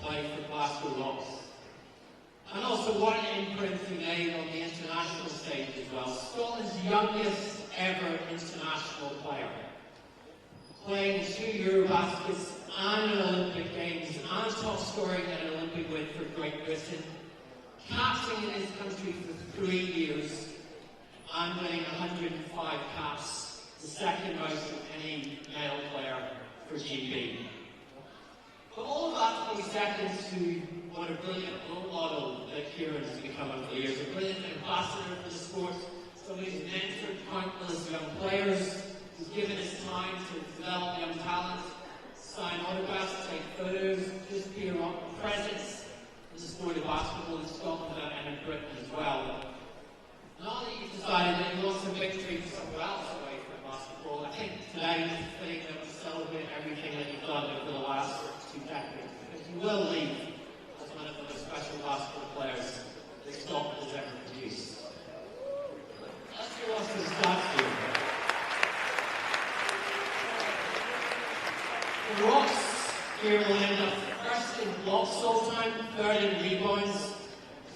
play for Glasgow Rocks. And also what an imprint he made on the international stage as well. Scotland's youngest ever international player. Playing 2 Eurobaskets and an Olympic Games and top scoring at an Olympic win for Great Britain. Captaining his country for 3 years and winning 105 caps, the second most of any male player for GB. But all of that 20 seconds to what a brilliant role model that Kieran has become over the years. A brilliant ambassador for the sport, somebody who's mentored countless young players, who's given his time to develop young talent, sign autographs, take photos, just be a presence in the sport of basketball in Scotland and in Britain as well. Now that you've decided that you want some victory for somewhere else away from basketball, I think today is the thing that we celebrate everything that you've done over the last 2 decades. Because you will leave as one of the most special basketball players that Scotland has ever produced. Let's go on to the stats here. The Rocks here will end up first in blocks all time, third in rebounds,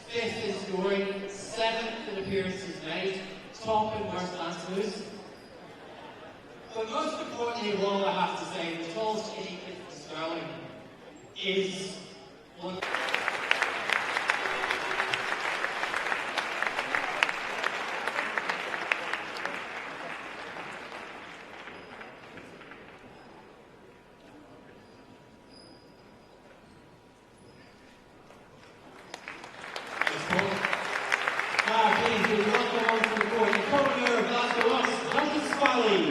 fifth in scoring, seventh in appearances made, top in worst answers. But most importantly of all, I have to say, the tall, skinny kid from Sterling is one. Please, we welcome on to the court, the co-owner of Glasgow Rocks, Duncan Smiley.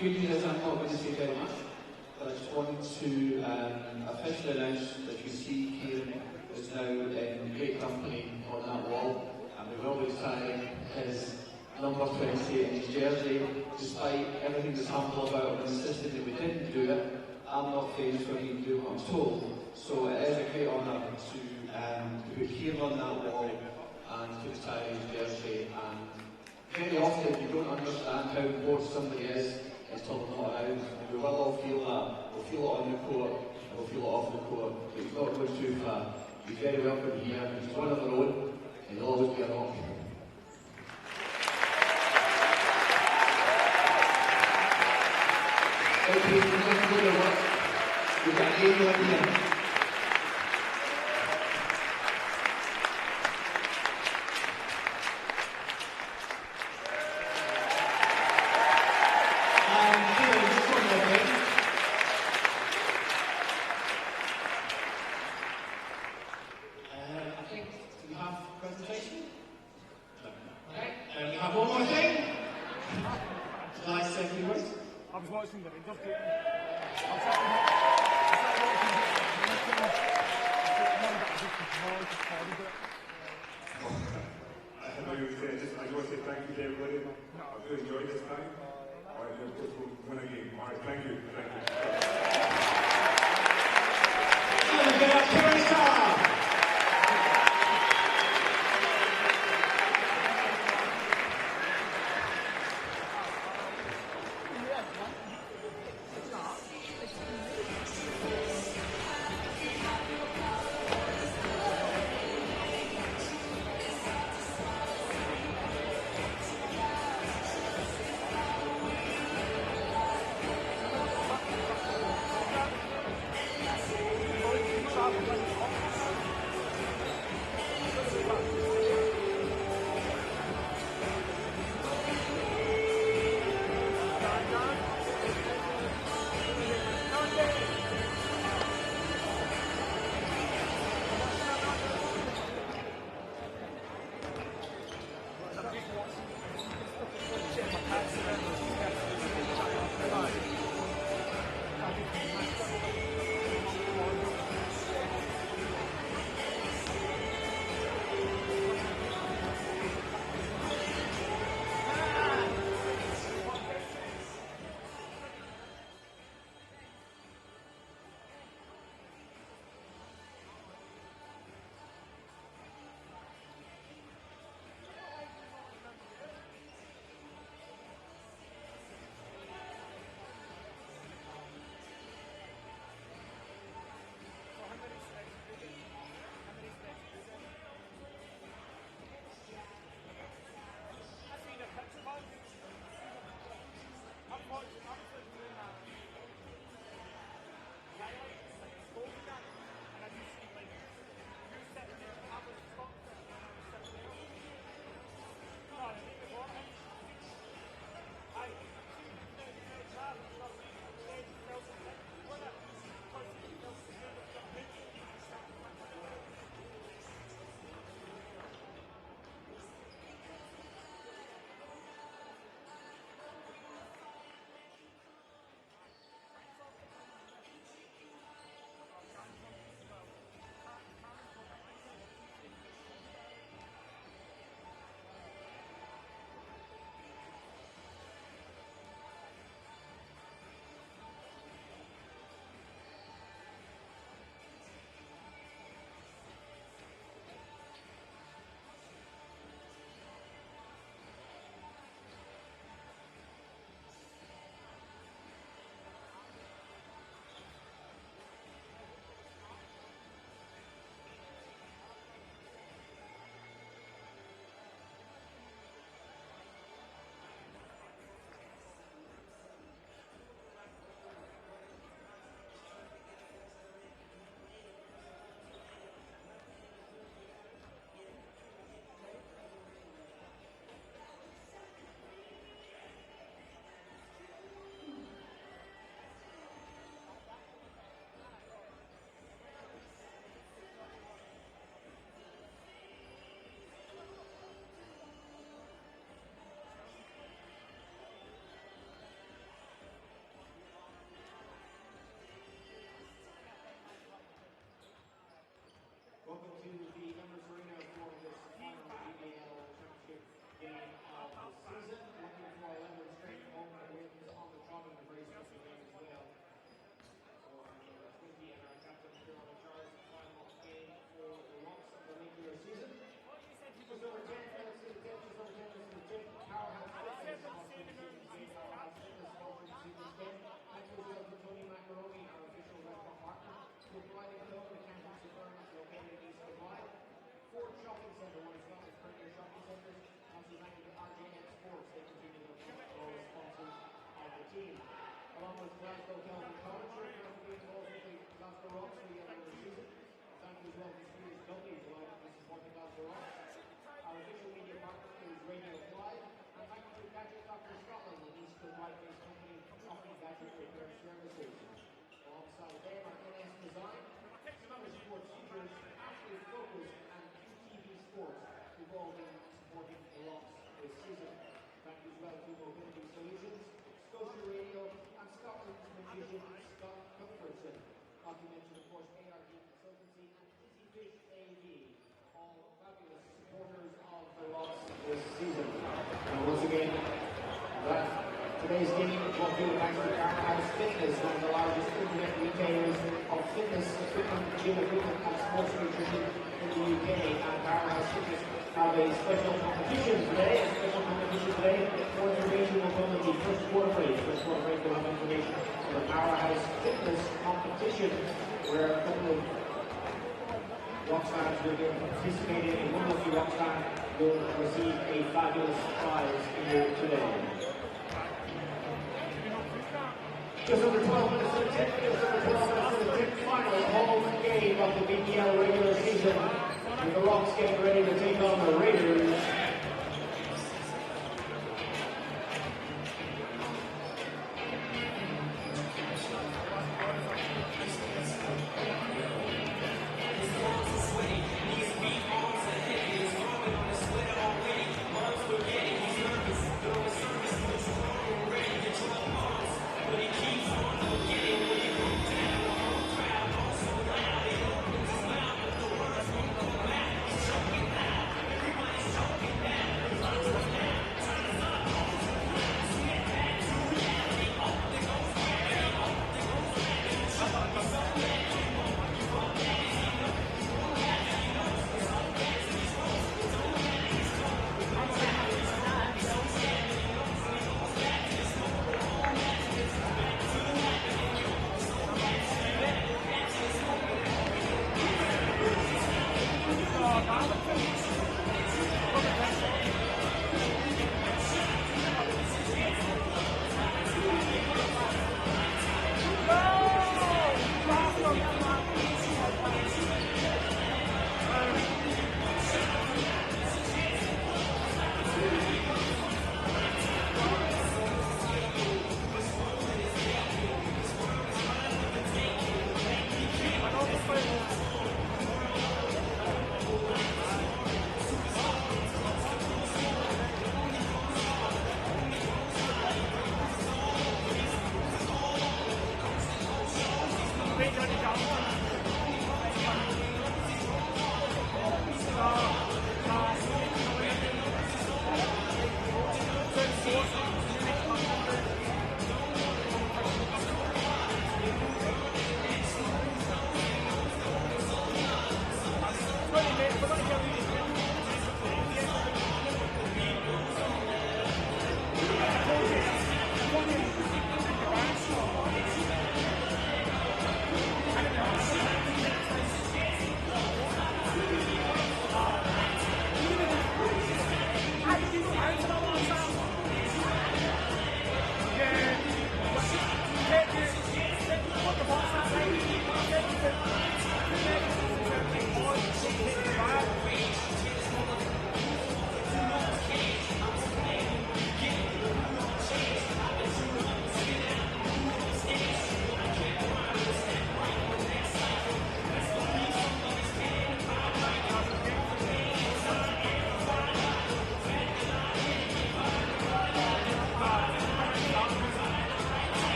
Good news, I'm not going to say very much, but I just wanted to officially announce that you see Kieran is now in great company on that wall, and we will be retiring his number 20 in his jersey, despite everything that's happened about him insisting that we didn't do it. I'm not famous for being doing what I'm told, so it is a great honour to put Kieran on that wall and to retire his jersey. And very often you don't understand how important somebody is until they're not around. We will all feel that. We'll feel it on the court, and we'll feel it off the court, but he's not going too far. He's very welcome here. He's one of our own, and he'll always be a rock. Okay, we're going to go to work. We've got a game right here. I think we have a presentation. Okay, and we have one more thing. Can I say a few words? I was watching them. It does get. I just want to say thank you to everybody. I've really enjoyed this time. All right, let's go win a game. All right, thank you. well to Mobility Solutions, Scotia Radio, and Scotland's magician Scott Cuthbertson. Not to mention, of course, ARD Consultancy and Easy Fish AV, all fabulous supporters of the Rocks this season. And once again, today's game brought to you thanks to Powerhouse Fitness, one of the largest internet retailers of fitness equipment, gym equipment, and sports nutrition in the UK. And Powerhouse Fitness have a special competition today. More information will come in the first quarter break. First quarter break will have information on the Powerhouse Fitness competition, where a couple of Rocks fans will be participating, and one lucky Rocks fan will receive a fabulous prize here today. Just under 12 minutes to the 10th final home game of the BBL regular season, with the Rocks getting ready to take on the Raiders.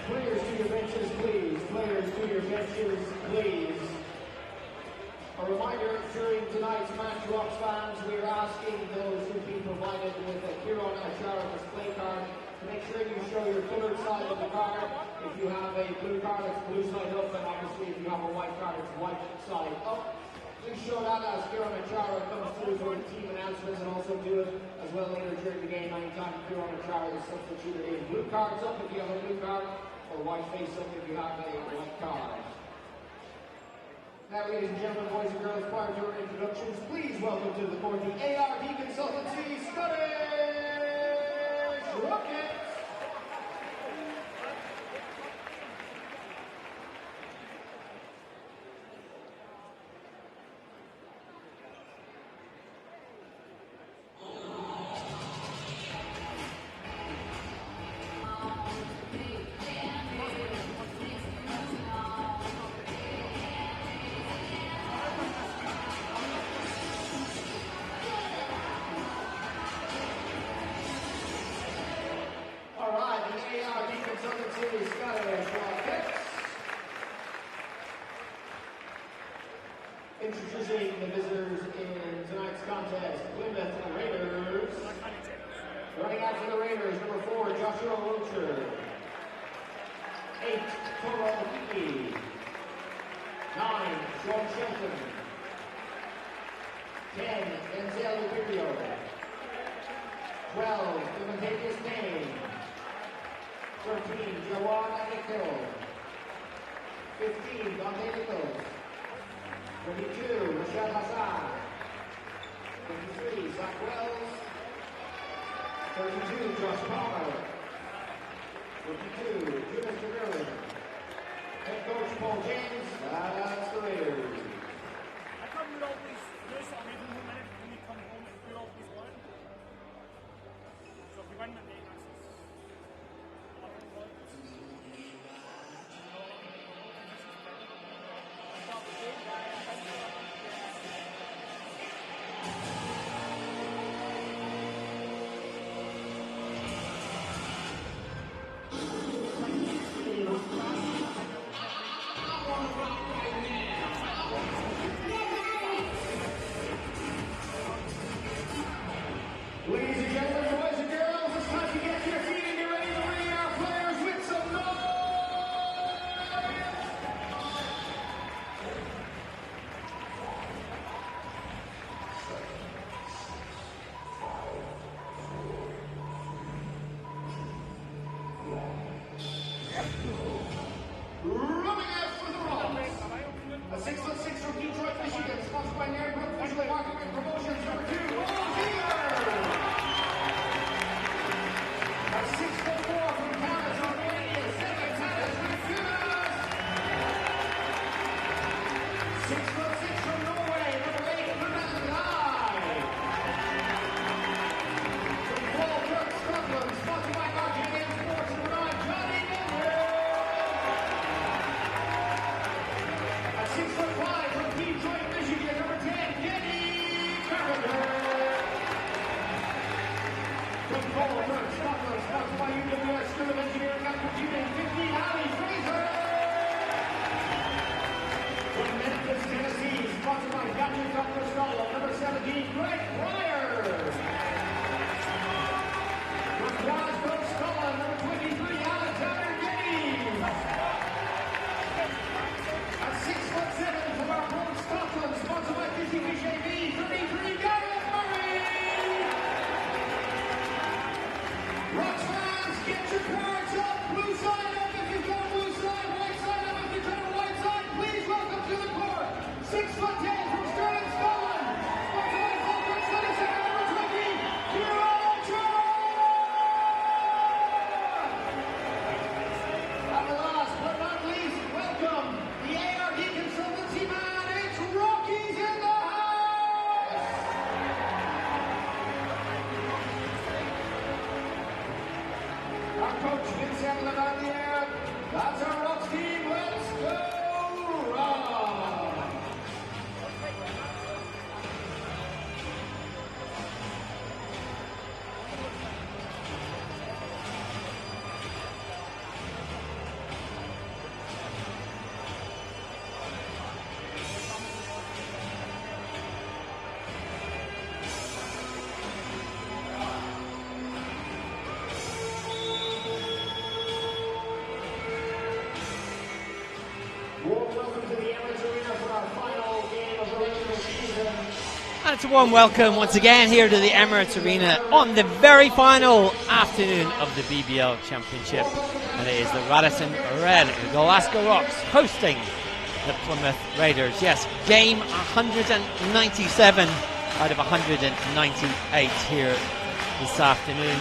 Players to your benches, please. Players to your benches, please. A reminder, during tonight's match, Rocks fans, we're asking those who've been provided with a Kieran Ashara display card to make sure you show your coloured side of the card. If you have a blue card, it's blue side up, and obviously if you have a white card, it's white side up. Please show that as Kieran Ashara comes through for the team announcements, and also do it as well later during the game anytime Kieran Ashara is substituted in. Blue card cards up if you have a blue card, or white face up if you have a white card. Now, ladies and gentlemen, boys and girls, prior to our introductions, please welcome to the court the ARD Consultancy Scottish Rockets. Introducing the visitors in tonight's contest, Plymouth Raiders. Running out for the Raiders, number 4, Joshua Rocher. 8, Toro Hiki. 9, Sean Shelton. 10, Denzel Luperio. 12, Timothaeus Payne. 13, Jawan Nikhil. 15, Dante Nichols. 22, Rashad Hassan. 23, Zach Wells. 32, Josh Palmer. 52, Jonas DeMerlin. Head coach Paul James. That's the Raiders. I come with all these years, I made him minute when he come home and do all these one. So if we win the day, that's Ladies and gentlemen, boys and girls, it's time to get to your feet and get ready to ring our players with some noise! Running out for the Rocks, a 6'6" from Detroit, Michigan, sponsored by Narrowbrook Visual Marketing and Promotions, number 2, Ron Taylor. A 6'4" from Canada, Romania, 7 Tadas Vancouver. 6'6" from Norway, number 8, Fernand Lai. From Falkirk, Scotland, sponsored by RGN Sports, number 9, Johnny Miller. A 6'5" from Detroit, Michigan, number 10, Kenny Carpenter. From Falkirk, Scotland, sponsored by UWS School of Engineering and Computing, 15, Ali Fraser. From Memphis, Tennessee, sponsored by Gadget Dr. Scotland, number 17, Greg Pryor. From Glasgow, Scotland, number 23, Alexander Geddes. At 6'7" from our home Scotland, sponsored by Fishing Fish AV, 33, Gareth Murray. Rocks fans, get your cards up. Blue side up if you've got a blue side, white side up if you've got a white side. Please welcome to the court, 6'10" from Stirling, Scotland, sponsored by Falkirk, 22nd, number 20, Kieran O'Connor. And the last but not least, welcome the ARD Consultancy man. It's Rockies in the house. Our coach Vincent Lavalier. That's our Rocks team. Let's go Rocks! And it's a warm welcome once again here to the Emirates Arena on the very final afternoon of the BBL Championship. And it is the Radisson Red Glasgow Rocks hosting the Plymouth Raiders. Yes, game 197 out of 198 here this afternoon.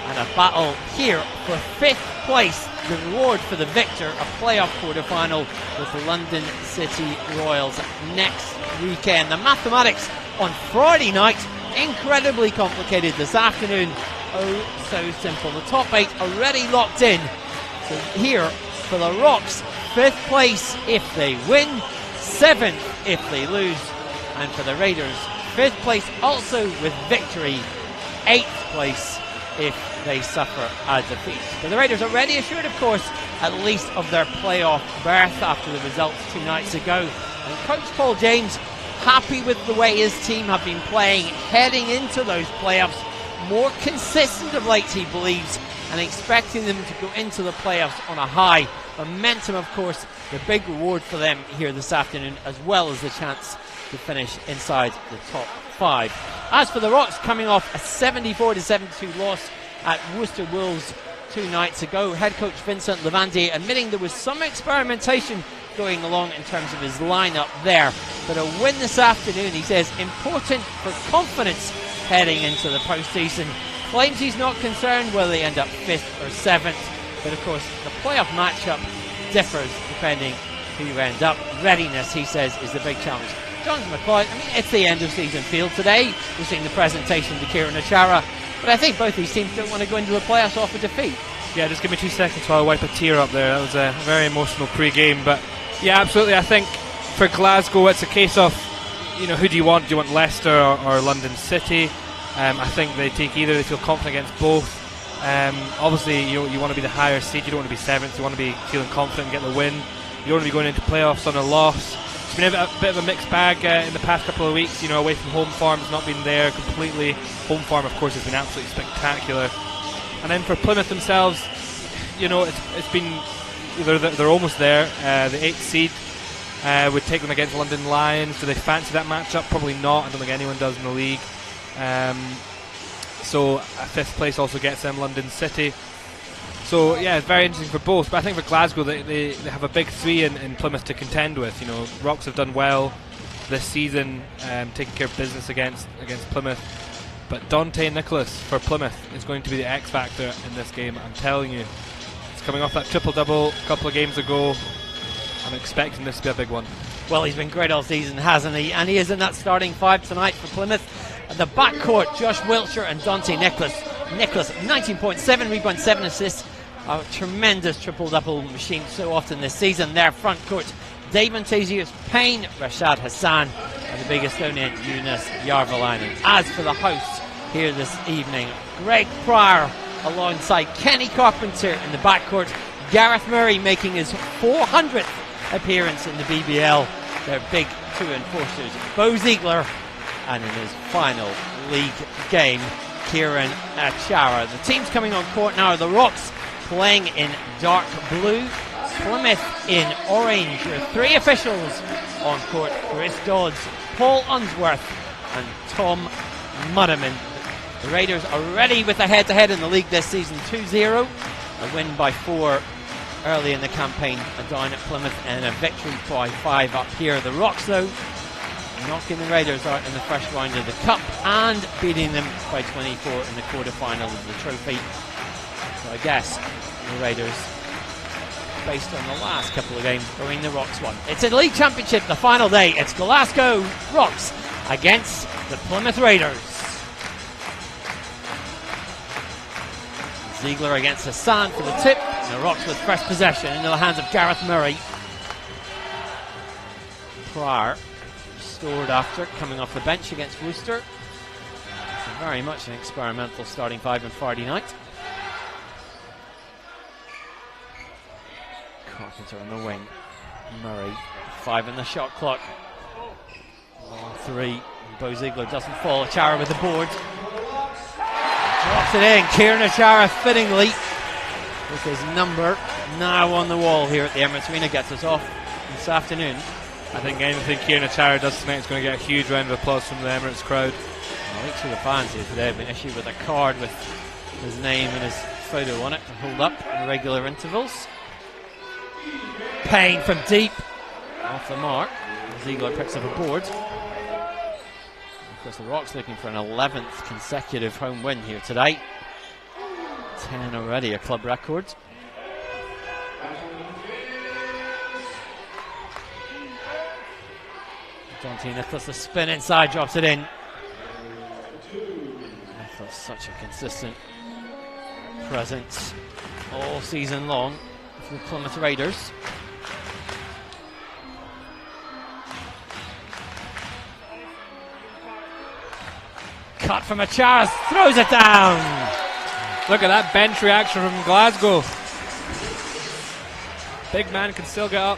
And a battle here for 5th place, the reward for the victor, a playoff quarter-final with the London City Royals next weekend. The mathematics on Friday night, incredibly complicated this afternoon. Oh, so simple. The top 8 already locked in. So here for the Rocks, 5th place if they win, 7th if they lose. And for the Raiders, 5th place also with victory, 8th place if they suffer a defeat. But the Raiders already assured, of course, at least of their playoff berth after the results 2 nights ago. And Coach Paul James happy with the way his team have been playing heading into those playoffs. More consistent of late, he believes, and expecting them to go into the playoffs on a high. Momentum, of course, the big reward for them here this afternoon, as well as the chance to finish inside the top 5. As for the Rocks, coming off a 74-72 loss at Worcester Wolves 2 nights ago, head coach Vincent Levandier admitting there was some experimentation going along in terms of his lineup there. But a win this afternoon, he says, important for confidence heading into the postseason. Claims he's not concerned whether they end up 5th or 7th. But of course, the playoff matchup differs depending who you end up. Readiness, he says, is the big challenge. Jonathan McLeod, I mean, it's the end of season field today. We're seeing the presentation to Kieran O'Chara. But I think both these teams don't want to go into the playoffs off a defeat. Yeah, just give me 2 seconds while I wipe a tear up there. That was a very emotional pre-game. But yeah, absolutely. I think for Glasgow, it's a case of, you know, who do you want? Do you want Leicester or London City? I think they take either. They feel confident against both. Obviously, you want to be the higher seed. You don't want to be 7th. You want to be feeling confident and get the win. You don't want to be going into playoffs on a loss. It's been a bit of a mixed bag in the past couple of weeks. You know, away from home form has not been there completely. Home form, of course, has been absolutely spectacular. And then for Plymouth themselves, you know, it's been they're almost there. The 8th seed would take them against London Lions. Do they fancy that matchup? Probably not. I don't think anyone does in the league. So a 5th place also gets them London City. So yeah, it's very interesting for both. But I think for Glasgow, they have a big 3 in Plymouth to contend with. You know, Rocks have done well this season, taking care of business against Plymouth. But Dante Nicholas for Plymouth is going to be the X factor in this game. I'm telling you, it's coming off that triple-double a couple of games ago. I'm expecting this to be a big one. Well, he's been great all season, hasn't he? And he is in that starting 5 tonight for Plymouth. At the backcourt, Josh Wiltshire and Dante Nicholas. Nicholas, 19 points, 7 rebounds, 7 assists. A tremendous triple-double machine so often this season. Their front court, Dave Antasius Payne, Rashad Hassan, and the big Estonian, Yunus Järvelainen. As for the hosts here this evening, Greg Pryor alongside Kenny Carpenter in the backcourt. Gareth Murray making his 400th appearance in the BBL. Their big 2 enforcers, Bo Ziegler, and in his final league game, Kieran Achara. The teams coming on court now are the Rocks playing in dark blue, Plymouth in orange. There are 3 officials on court: Chris Dodds, Paul Unsworth, and Tom Mudderman. The Raiders are ready with a head-to-head in the league this season, 2-0. A win by 4 early in the campaign down at Plymouth, and a victory by 5 up here. The Rocks, though, knocking the Raiders out in the first round of the Cup and beating them by 24 in the quarter-final of the trophy. So I guess the Raiders, based on the last couple of games, are in the Rocks one. It's a league championship, the final day. It's Glasgow Rocks against the Plymouth Raiders. Ziegler against Hassan for the tip. And the Rocks with first possession into the hands of Gareth Murray. Pryor restored after coming off the bench against Worcester. So very much an experimental starting 5 on Friday night. Carpenter on the wing. Murray, 5 in the shot clock. 3. Bo Ziegler doesn't fall. Achara with the board. Drops it in. Kieran Achara fittingly with his number now on the wall here at the Emirates Arena. Gets us off this afternoon I think anything Kieran Achara does tonight is going to get a huge round of applause from the Emirates crowd. I think the fans here today have been issued with a card with his name and his photo on it to hold up at regular intervals. Payne from deep, off the mark. Ziegler picks up a board. Of course, the Rocks looking for an 11th consecutive home win here today. 10 already, a club record. Dante Nicholas, the spin inside, drops it in. Nicholas, such a consistent presence all season long for the Plymouth Raiders. Cut from Achara, throws it down. Look at that bench reaction from Glasgow. Big man can still get up.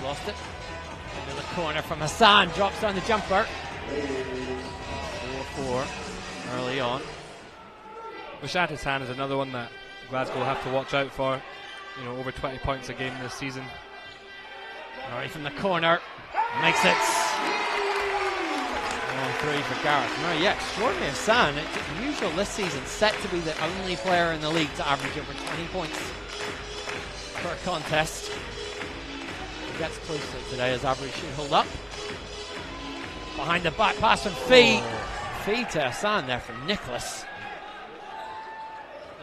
Lost it. Into the corner from Hassan, drops down the jumper. 4-4 early on. Rashad Hassan is another one that Glasgow will have to watch out for. You know, over 20 points a game this season. Murray from the corner, makes it. 1-3 for Gareth Murray. Yeah, extraordinary Hassan. It's unusual this season, set to be the only player in the league to average over 20 points per contest. Gets close to it today as average should hold up. Behind the back pass from Fee. Fee to Hassan there from Nicholas.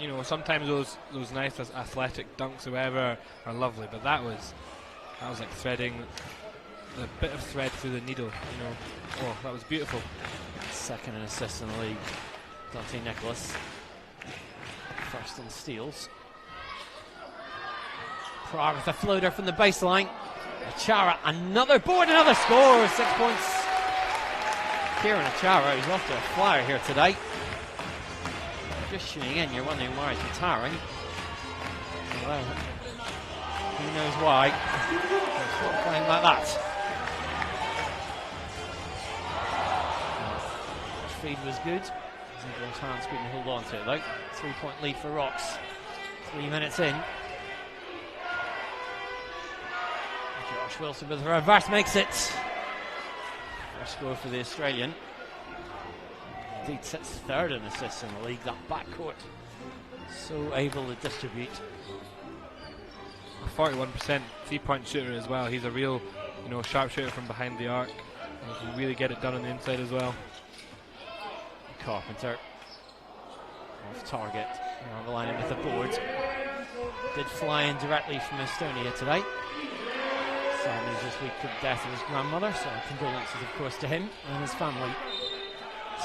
You know, sometimes those nice athletic dunks or whatever are lovely, but that was like threading a bit of thread through the needle, you know. Oh, that was beautiful. Second in assists in the league, Dante Nicholas. First in steals. Prague with a floater from the baseline. Achara, another board, another score, 6 points. Kieran Achara, who's off to a flyer here today. Just tuning in, you're wondering why he's retiring. Well, who knows why? He's not playing like that. Feed was good. Ziegler's hands couldn't hold on to it though. 3-point lead for Rocks. 3 minutes in. Josh Wilson with a reverse makes it. First score for the Australian. Indeed sits third in assists in the league, that backcourt. So able to distribute. A 41% 3-point shooter as well. He's a real, you know, sharpshooter from behind the arc. And he can really get it done on the inside as well. Carpenter off target. Overlining with the board. Did fly in directly from Estonia today. Sad news this week of the death of his grandmother, so condolences of course to him and his family.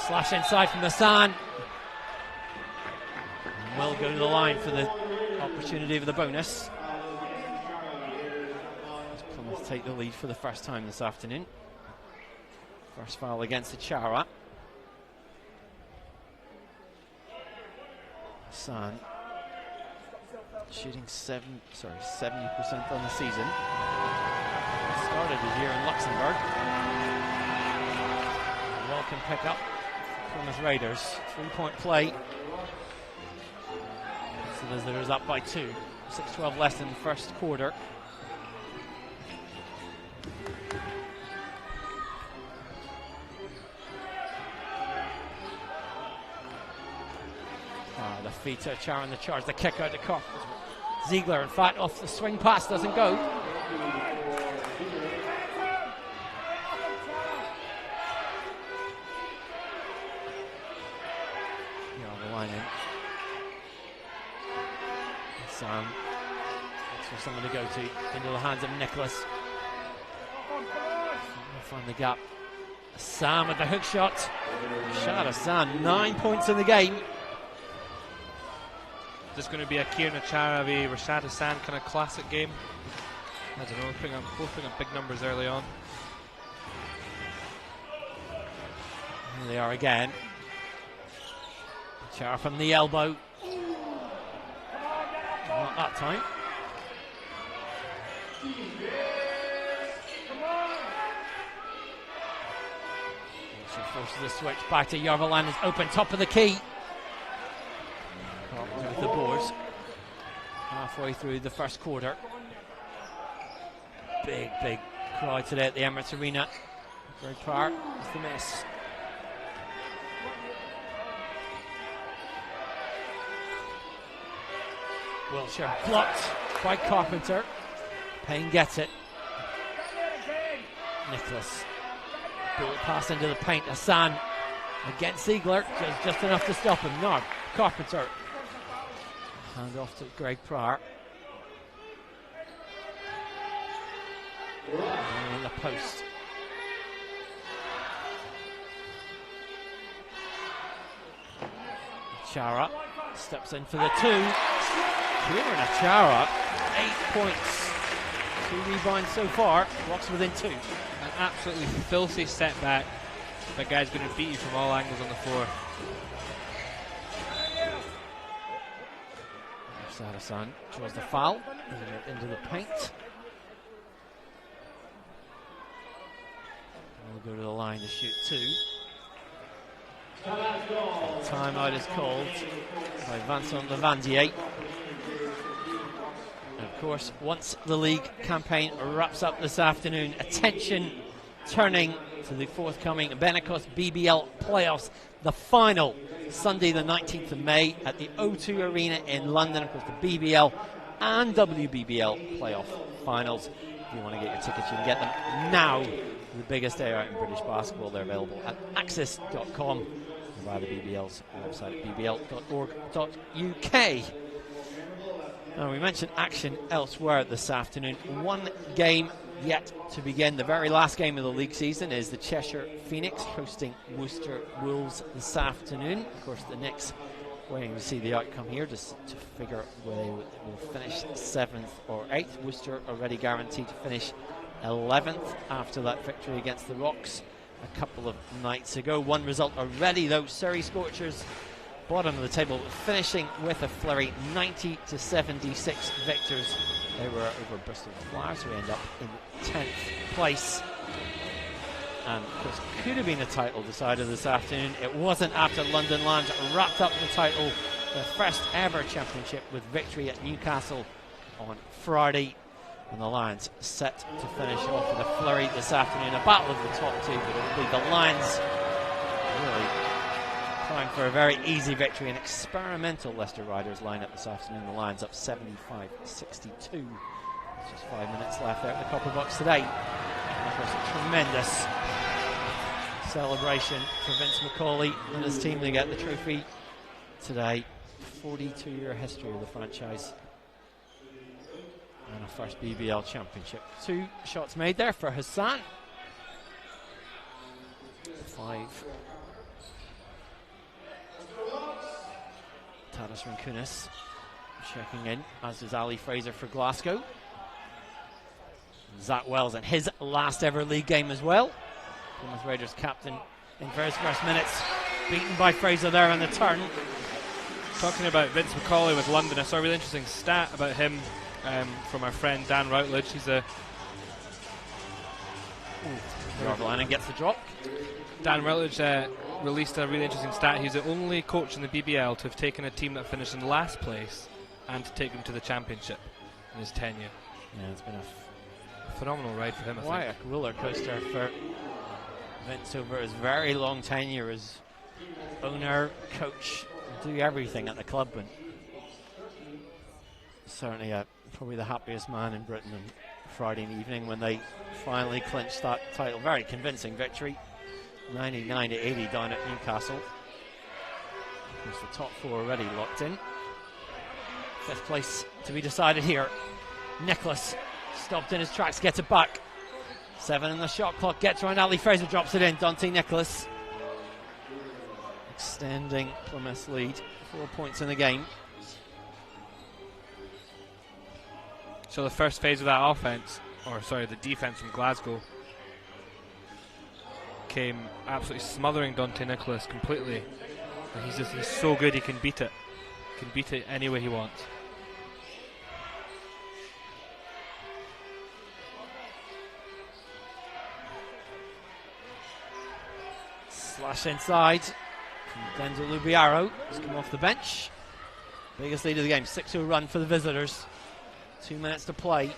Slash inside from Hassan. Will go to the line for the opportunity of the bonus. As Plymouth take the lead for the first time this afternoon. First foul against Achara. Hassan shooting 70% on the season. Started his year in Luxembourg. Welcome pickup for Plymouth Raiders. 3-point play. So the visitors up by 2. 6-12 less than the first quarter. The feet to Achara and the charge, the kick out to Koch. Ziegler, in fact, off the swing pass, doesn't go. The line in. Sam looks for someone to go to into the hands of Nicholas. Find the gap. Sam with the hook shot. Shot Hassan, 9 points in the game. Just going to be a Kieran Achara v Rashad Hassan kind of classic game. I don't know, both putting up big numbers early on. Here they are again. Achara from the elbow. Not that time. Also forces the switch back to Järvelander's open top of the key. With the boards. halfway through the first quarter. Big crowd today at the Emirates Arena. Greg Parr is the miss. Wilshire blocked by Carpenter. Payne gets it. Nicholas. Bullet pass into the paint. Hassan against Ziegler. Just enough to stop him. No. Carpenter. Hand off to Greg Pryor. In the post. Chara steps in for the 2. Kieran Achara, 8 points. 2 rebounds so far. Rocks within 2. An absolutely filthy setback. That guy's going to beat you from all angles on the floor. Sadasan draws the foul into the paint. We'll go to the line to shoot 2. Timeout is called by Vincent Levandier. And of course, once the league campaign wraps up this afternoon, attention turning to the forthcoming Benecos BBL playoffs, the final Sunday the 19th of May at the O2 Arena in London. Of course, the BBL and WBBL playoff finals. If you want to get your tickets, you can get them now. The biggest day out in British basketball. They're available at access.com via the BBL's website at bbl.org.uk. Now, we mentioned action elsewhere this afternoon. One game yet to begin. The very last game of the league season is the Cheshire Phoenix hosting Worcester Wolves this afternoon. Of course, the Knicks waiting to see the outcome here just to figure out whether they will finish 7th or 8th. Worcester already guaranteed to finish 11th after that victory against the Rocks a couple of nights ago. One result already, though. Surrey Scorchers, bottom of the table, finishing with a flurry, 90-76 victors. They were over Bristol Flyers, who end up in 10th place. And of course, could have been a title decided this afternoon. It wasn't after London Lions wrapped up the title, their first ever championship, with victory at Newcastle on Friday. And the Lions set to finish off with a flurry this afternoon. A battle of the top 2, but it will be the Lions really trying for a very easy victory. An experimental Leicester Riders lineup this afternoon. The Lions up 75-62. Just 5 minutes left there at the Copper Box today. And of course, a tremendous celebration for Vince McCauley and his team to get the trophy today. 42-year history of the franchise. And a first BBL championship. 2 shots made there for Hassan. 5. Tadas Rinkunis checking in, as is Ali Fraser for Glasgow. Zach Wells in his last ever league game as well. Plymouth Raiders captain in for his first minutes. Beaten by Fraser there on the turn. Talking about Vince McCauley with London, I saw a really interesting stat about him from our friend Dan Routledge. He's a... Lennon gets the drop. Dan Routledge released a really interesting stat. He's the only coach in the BBL to have taken a team that finished in last place and to take them to the championship in his tenure. Yeah, it's been a phenomenal ride for him, I quite think. a roller coaster for Vince over his very long tenure as owner, coach, do everything at the club, and certainly probably the happiest man in Britain on Friday evening when they finally clinched that title. Very convincing victory, 99-80 down at Newcastle. Of course, the top 4 already locked in. 5th place to be decided here. Nicholas stopped in his tracks, gets it back. 7 in the shot clock, gets around Ali Fraser, drops it in. Dante Nicholas extending Plymouth's lead, 4 points in the game. So the first phase of that offense, or sorry, the defense from Glasgow, came absolutely smothering Dante Nicholas completely. And he's so good, he can beat it. He can beat it any way he wants. Slash inside. Denzel Lubiaro has come off the bench. Biggest lead of the game, 6-0 run for the visitors. 2 minutes to play.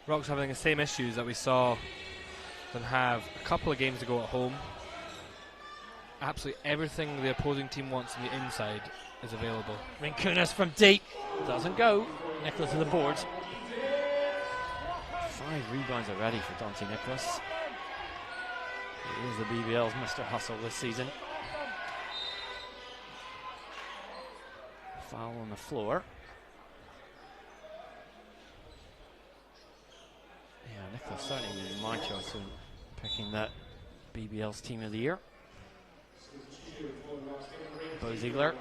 Rocks having the same issues that we saw them have a couple of games ago at home. Absolutely everything the opposing team wants on the inside is available. Rinkunas from deep. Doesn't go. Nicholas to the board. 5 rebounds already for Dante Nicholas. He is the BBL's Mr. Hustle this season. Foul on the floor. Yeah, Nicholas certainly would be my choice in picking that BBL's Team of the Year. Bo Ziegler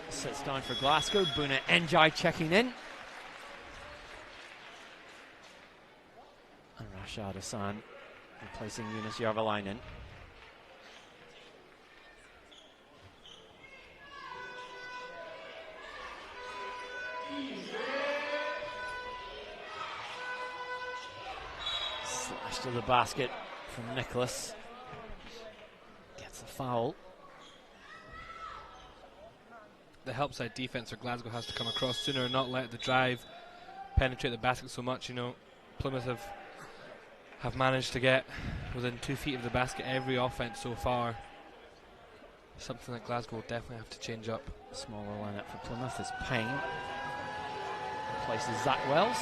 sits down for Glasgow. Buna Njai checking in. And Rashad Hassan replacing Yunus Järvelainen. Slash to the basket from Nicholas. Gets a foul. The help side defense for Glasgow has to come across sooner and not let the drive penetrate the basket so much. You know, Plymouth have managed to get within 2 feet of the basket every offense so far. Something that Glasgow will definitely have to change up. Smaller lineup for Plymouth is Payne. Replaces Zach Wells.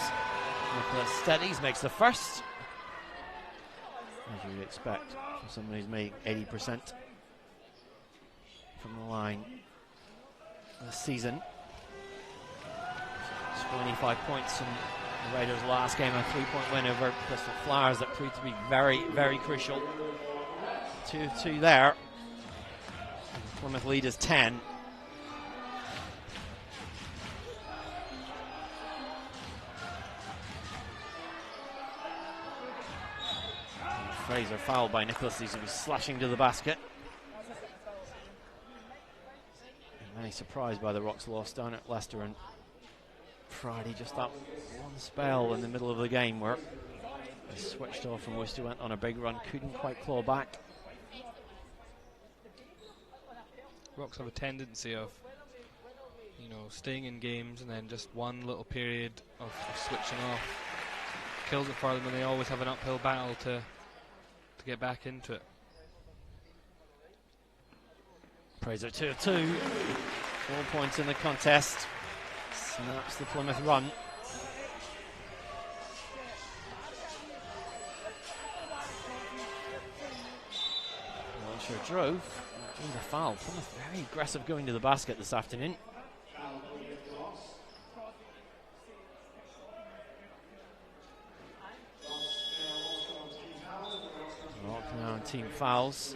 Nicholas steadies, makes the first. As you would expect from someone who's made 80% from the line this season. 25 points in the Raiders' last game, a 3-point win over Bristol Flowers that proved to be very, very crucial. 2-2 there. And Plymouth lead is 10. And Fraser fouled by Nicholas. He's slashing to the basket. Many surprised by the Rocks' loss down at Leicester on Friday. Just that one spell in the middle of the game where they switched off and Worcester went on a big run, couldn't quite claw back. Rocks have a tendency of, you know, staying in games and then just one little period of switching off kills it for them, and they always have an uphill battle to get back into it. Fraser 2 of 2. 4 points in the contest. Snaps the Plymouth run. Wilshire drove. Drew the foul. Plymouth very aggressive going to the basket this afternoon. Rock now in team fouls.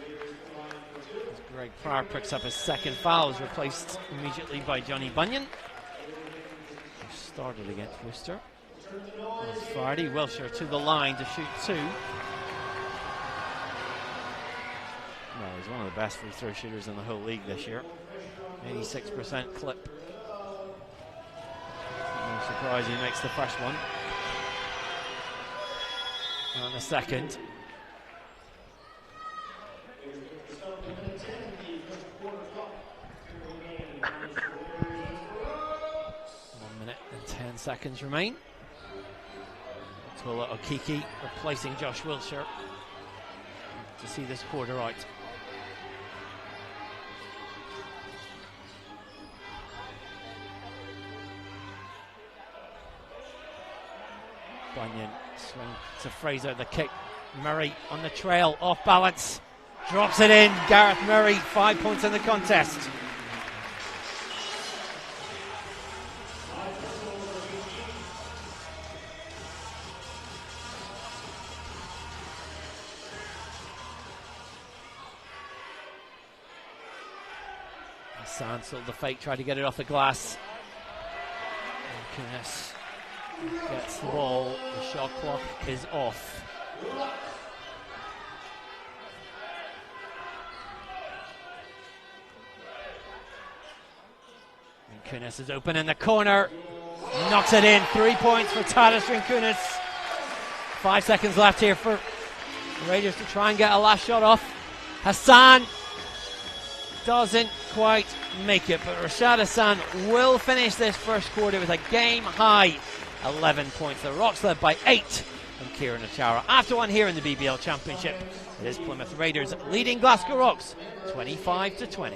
Greg Pryor picks up his second foul, is replaced immediately by Johnny Bunyan, who started against Worcester on Friday. Wilshire to the line to shoot 2. No, he's one of the best free throw shooters in the whole league this year. 86% clip. No surprise he makes the first one. And the second. 1 minute and 10 seconds remain. Tola Okiki replacing Josh Wilshire to see this quarter out. Bunyan swing to Fraser, the kick. Murray on the trail, off balance, drops it in. Gareth Murray, 5 points in the contest. Sansel, the fake, tried to get it off the glass. Kunis gets the ball, the shot clock is off. And Kunis is open in the corner, knocks it in. 3 points for Tadas Rinkunas. 5 seconds left here for the Raiders to try and get a last shot off. Hassan doesn't quite make it, but Rashad Hassan will finish this first quarter with a game-high 11 points. The Rocks led by 8 from Kieran Achara. After one here in the BBL Championship, it is Plymouth Raiders leading Glasgow Rocks 25-20.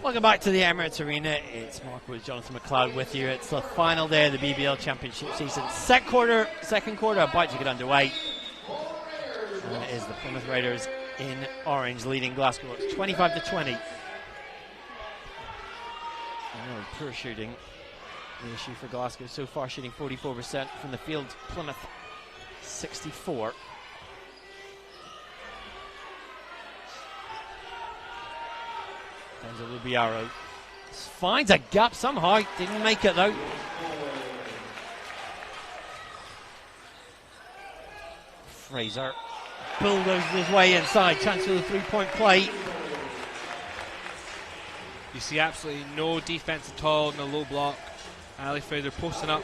Welcome back to the Emirates Arena. It's Mark with Jonathan McLeod with you. It's the final day of the BBL Championship season. Second quarter about to get underway. And it is the Plymouth Raiders in orange leading Glasgow Rocks 25-20. Poor shooting. The issue for Glasgow so far, shooting 44% from the field. Plymouth 64%. Denzel Lubiaro finds a gap somehow, didn't make it though. Fraser bulldozes his way inside, chance for the three-point play. You see absolutely no defence at all in the low block. Ali Fraser posting up,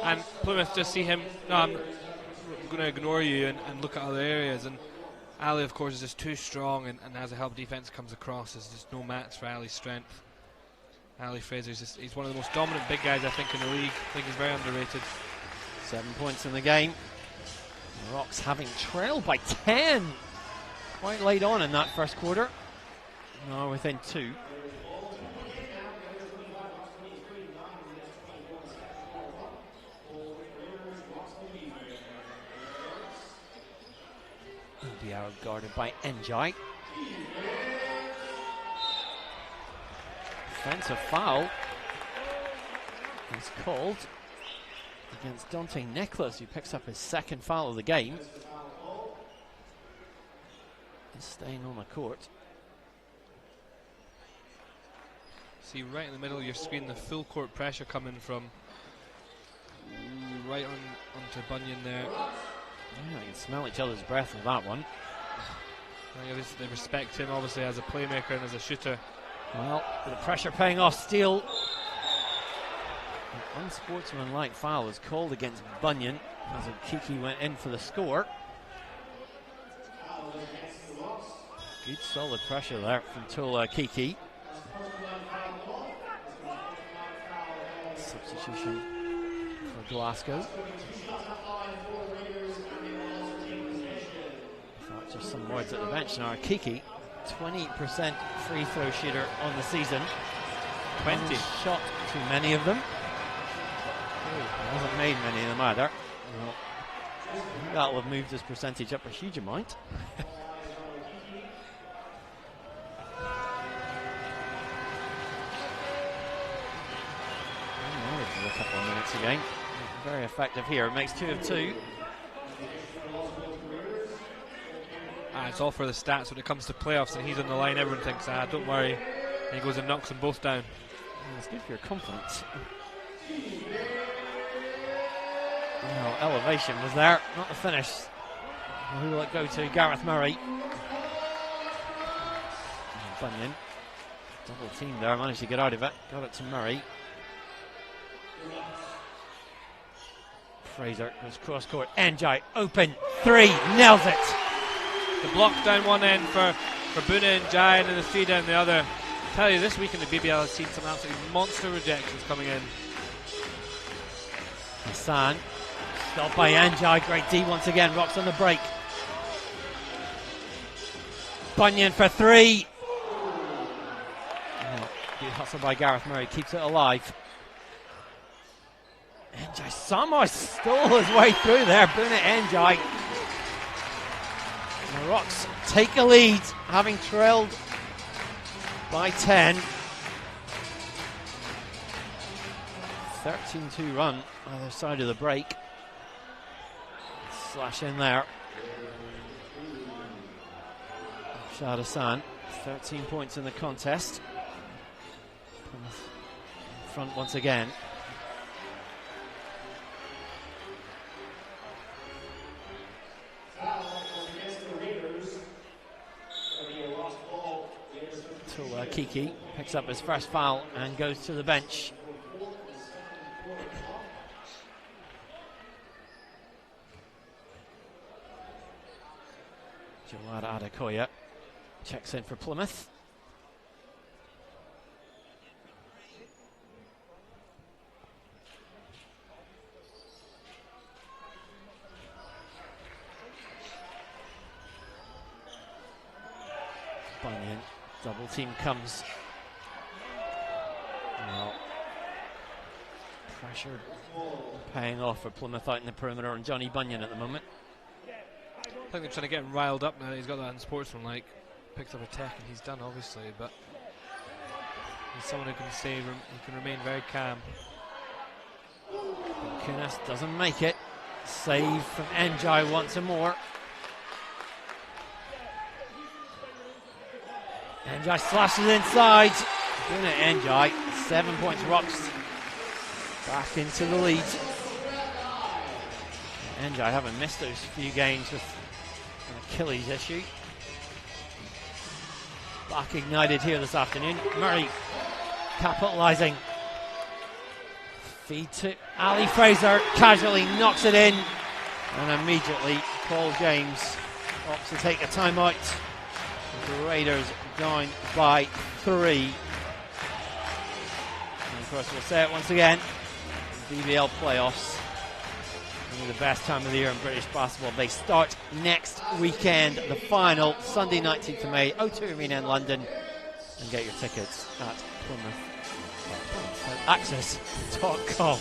and Plymouth just see him, no, I'm going to ignore you and look at other areas, and Ali, of course, is just too strong, and as a help defence comes across, there's just no match for Ali's strength. Ali Fraser, he's one of the most dominant big guys, I think, in the league. I think he's very underrated. 7 points in the game. The Rocks having trailed by 10 quite late on in that first quarter. No, within 2. Lubiaro guarded by Njai. Offensive foul is called against Dante Nicholas, who picks up his second foul of the game. He's staying on the court. See right in the middle of your screen the full court pressure coming from right onto Bunyan there. Yeah, I can smell each other's breath with that one. They respect him obviously as a playmaker and as a shooter. Well, the pressure paying off. Steele. An unsportsmanlike foul is called against Bunyan as Kiki went in for the score. Good solid pressure there from Tola Kiki. Substitution for Glasgow. Just some words at the bench now. Kiki, 20% free throw shooter on the season. 20. Shot too many of them. Hasn't made many of them either. Well, that'll have moved his percentage up a huge amount. A couple of minutes again. Very effective here. Makes 2 of 2. It's all for the stats when it comes to playoffs, and he's on the line. Everyone thinks, don't worry. And he goes and knocks them both down. It's good for your confidence. Well, elevation was there, not the finish. Who will it go to? Gareth Murray. Bunyan. Double team there, managed to get out of it. Got it to Murray. Fraser goes cross court. Njai open 3, nails it. The block down one end for Buna and Jai, and then the 3 down the other. I tell you, this week in the BBL has seen some absolutely monster rejections coming in. Hassan, stopped by Njai. Great D once again. Rocks on the break. Bunyan for 3. Oh, good hustle by Gareth Murray. Keeps it alive. Njai somehow stole his way through there. Buna Njai. The Rocks take a lead, having trailed by 10. 13-2 run either side of the break. Slash in there. Shad Hassan, 13 points in the contest. Plymouth in front once again. Kiki picks up his first foul and goes to the bench. Jawad Adekoya checks in for Plymouth. Bunyan, double team comes. Well, pressure paying off for Plymouth out in the perimeter on Johnny Bunyan at the moment. I think they're trying to get him riled up now. He's got that unsportsmanlike. Picks up a tech and he's done, obviously, but he's someone who can stay, he can remain very calm. Kunas doesn't make it. Save from Njai once more. Njai slashes inside. Buna Njai, 7 points. Rocks back into the lead. Njai haven't missed those few games with an Achilles issue. Back ignited here this afternoon. Murray capitalising. Feed to Ali Fraser, casually knocks it in, and immediately Paul James opts to take a timeout. The Raiders down by 3. And of course, we'll say it once again, BBL playoffs, one of the best time of the year in British basketball. They start next weekend, the final, Sunday 19th of May, O2 Arena in London. And get your tickets at access.com.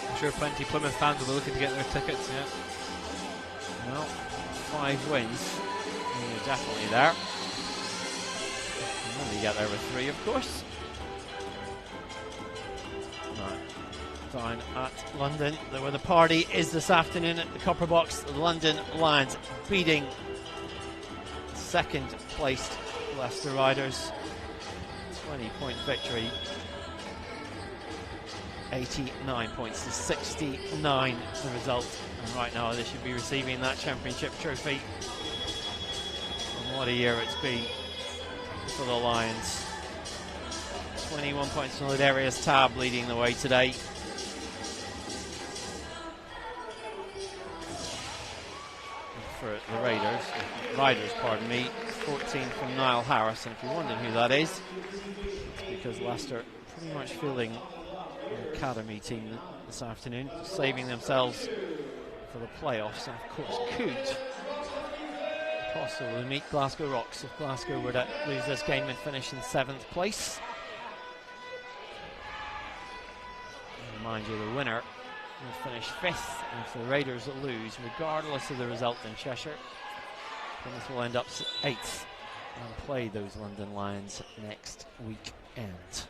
I'm sure plenty Plymouth fans will be looking to get their tickets, yeah. Well, 5 wins, and you're definitely there. And you get there with 3, of course. Right. Down at London, where the party is this afternoon at the Copper Box. The London Lions beating second placed Leicester Riders. 20-point victory. 89 points to 69 the result. And right now they should be receiving that championship trophy. And what a year it's been for the Lions. 21 points from Ladarius Tab leading the way today. For the Riders, pardon me, 14 from Niall Harris. And if you're wondering who that is, it's because Leicester pretty much fielding an academy team this afternoon, saving themselves for the playoffs, and of course could possibly meet Glasgow Rocks if Glasgow were to lose this game and finish in 7th place. And mind you, the winner will finish 5th, and if the Raiders lose, regardless of the result in Cheshire, Plymouth will end up 8th and play those London Lions next weekend.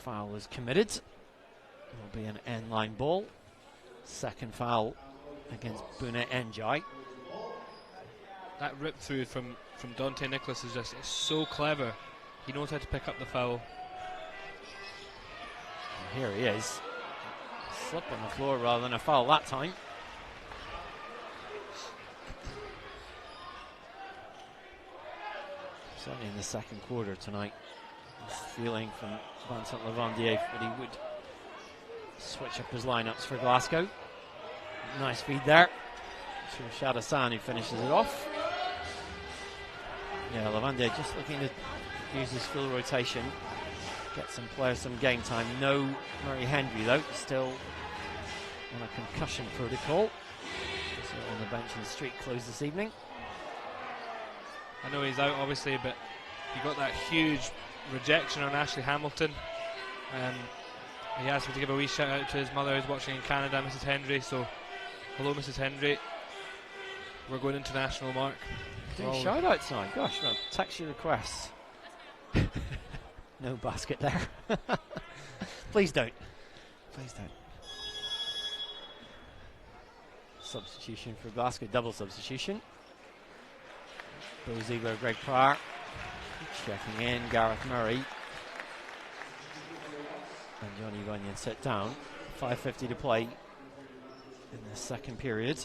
Foul is committed. It will be an end-line ball. Second foul against Buna Njai. That rip through from Dante Nicholas is just so clever. He knows how to pick up the foul. And here he is. Slip on the floor rather than a foul that time. certainly in the second quarter tonight. Feeling from Vincent Lavandier that he would switch up his lineups for Glasgow. Nice feed there. So Shadasan who finishes it off. Yeah, Lavandier just looking to use his full rotation, get some players some game time. No Murray Hendry though, still on a concussion protocol. So on the bench in street close this evening. I know he's out obviously, but he got that huge rejection on Ashley Hamilton. He asked me to give a wee shout out to his mother who's watching in Canada, Mrs. Hendry. So hello Mrs. Hendry. We're going international, Mark. Doing shout outs now, gosh, no, text your requests. No basket there. Please don't. Please don't. Substitution for Glasgow, double substitution. Bo Ziegler, Greg Pryor. Checking in, Gareth Murray. And Johnny Bunyan sit down. 5:50 to play in the second period.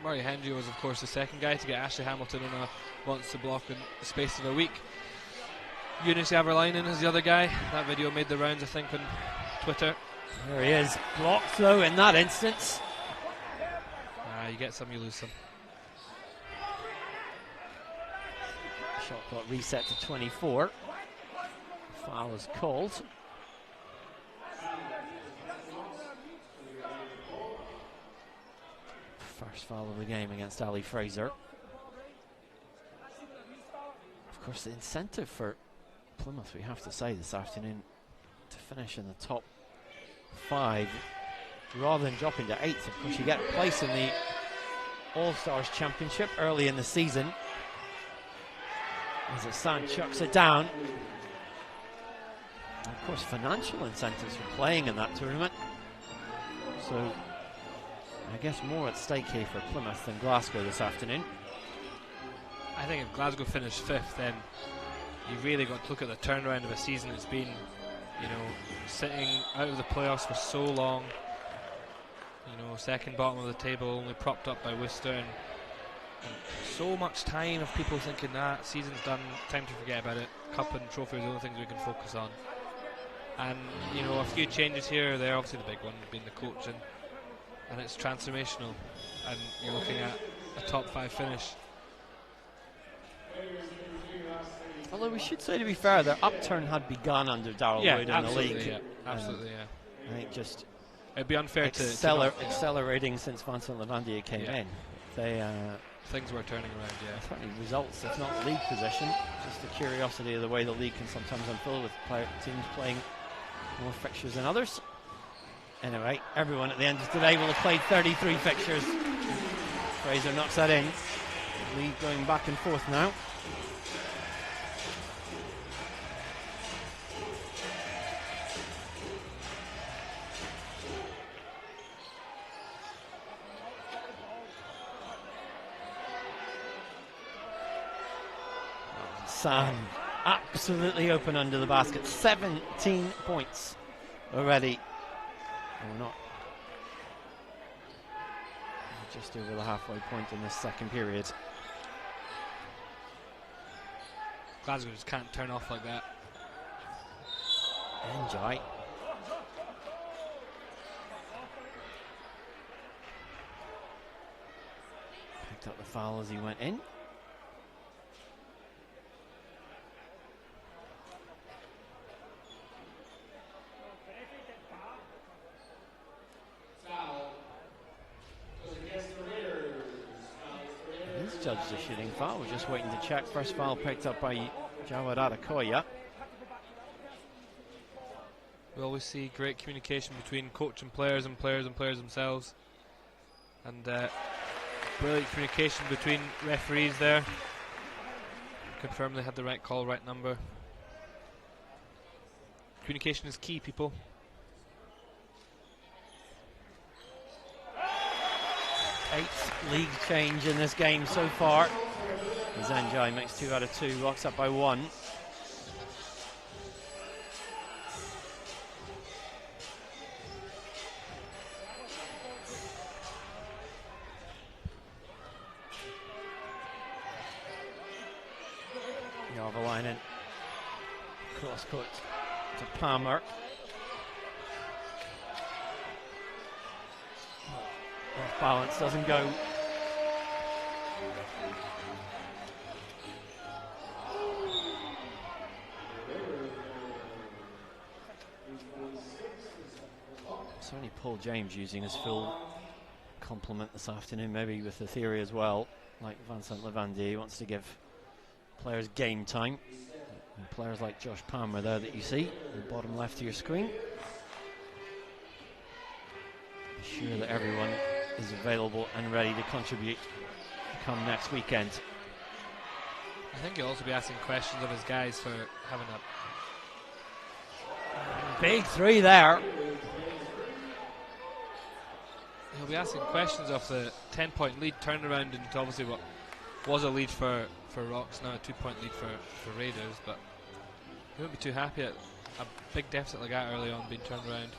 Murray Hendry was of course the second guy to get Ashley Hamilton on a once to block in the space of a week. Eunice Averlinen is the other guy. That video made the rounds I think on Twitter. There he is, blocked though in that instance. You get some, you lose some. Shot clock reset to 24. Foul is called. First foul of the game against Ali Fraser. Of course, the incentive for Plymouth, we have to say this afternoon, to finish in the top 5 rather than dropping to 8th. Of course, you get a place in the All-Stars Championship early in the season. As Hassan chucks it down. And of course, financial incentives for playing in that tournament. So, I guess more at stake here for Plymouth than Glasgow this afternoon. I think if Glasgow finished 5th, then you really got to look at the turnaround of a season. It's been, you know, sitting out of the playoffs for so long. You know, second bottom of the table, only propped up by Worcester, and so much time of people thinking that season's done, time to forget about it. Cup and trophy are the only things we can focus on. And you know, a few changes here or there. Obviously, the big one being the coach, and it's transformational. And you're looking at a top 5 finish. Although we should say, to be fair, their upturn had begun under Darrell Wood in the league. Yeah, absolutely, yeah. I think just it'd be unfair to accelerating since Vincent Lavandier came in. They things were turning around, yeah. Certainly results, if not league position. Just the curiosity of the way the league can sometimes unfold with teams playing more fixtures than others. Anyway, everyone at the end of today will have played 33 fixtures. Fraser knocks that in. League going back and forth now. Sam absolutely open under the basket. 17 points already. Or not. Just over the halfway point in this second period. Glasgow just can't turn off like that. Enjoy. Picked up the foul as he went in. Judged the shooting foul. We're just waiting to check. First foul picked up by Jawad Adekoya. We always see great communication between coach and players and players themselves. And brilliant communication between referees there. Confirm they had the right call, right number. Communication is key, people. Eighth league change in this game so far. Zanjai makes 2 out of 2, locks up by 1. Harvalainen. Cross court to Palmer. Off balance, doesn't go. Certainly Paul James using his full complement this afternoon, maybe with the theory as well, like Vincent Levandier wants to give players game time. And players like Josh Palmer there that you see in the bottom left of your screen. Ensure that everyone is available and ready to contribute come next weekend. I think he'll also be asking questions of his guys for having a big three there. He'll be asking questions of the 10-point lead turnaround into obviously what was a lead for Rocks, now a 2-point lead for Raiders, but he won't be too happy at a big deficit like that early on being turned around.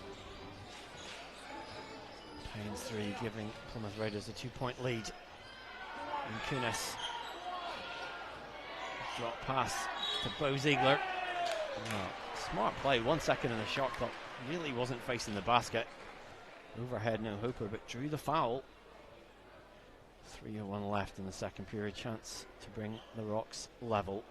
Payne's three giving Plymouth Raiders a 2-point lead. And Kunis. Drop pass to Bo Ziegler. Oh, smart play, 1 second in the shot clock. Really wasn't facing the basket. Overhead, no hooper, but drew the foul. 3:01 left in the second period. Chance to bring the Rocks level.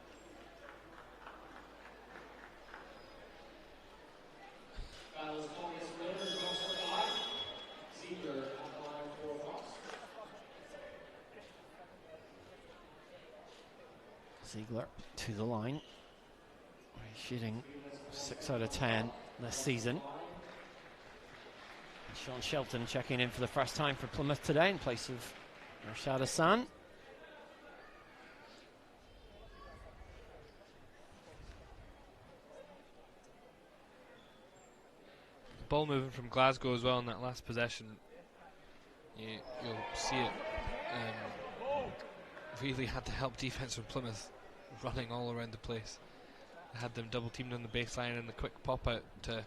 Ziegler to the line. He's shooting 6 out of 10 this season. And Sean Shelton checking in for the first time for Plymouth today in place of Rashad Hassan. Ball moving from Glasgow as well in that last possession. You'll see it. Really had to help defense from Plymouth running all around the place. Had them double teamed on the baseline, and the quick pop out to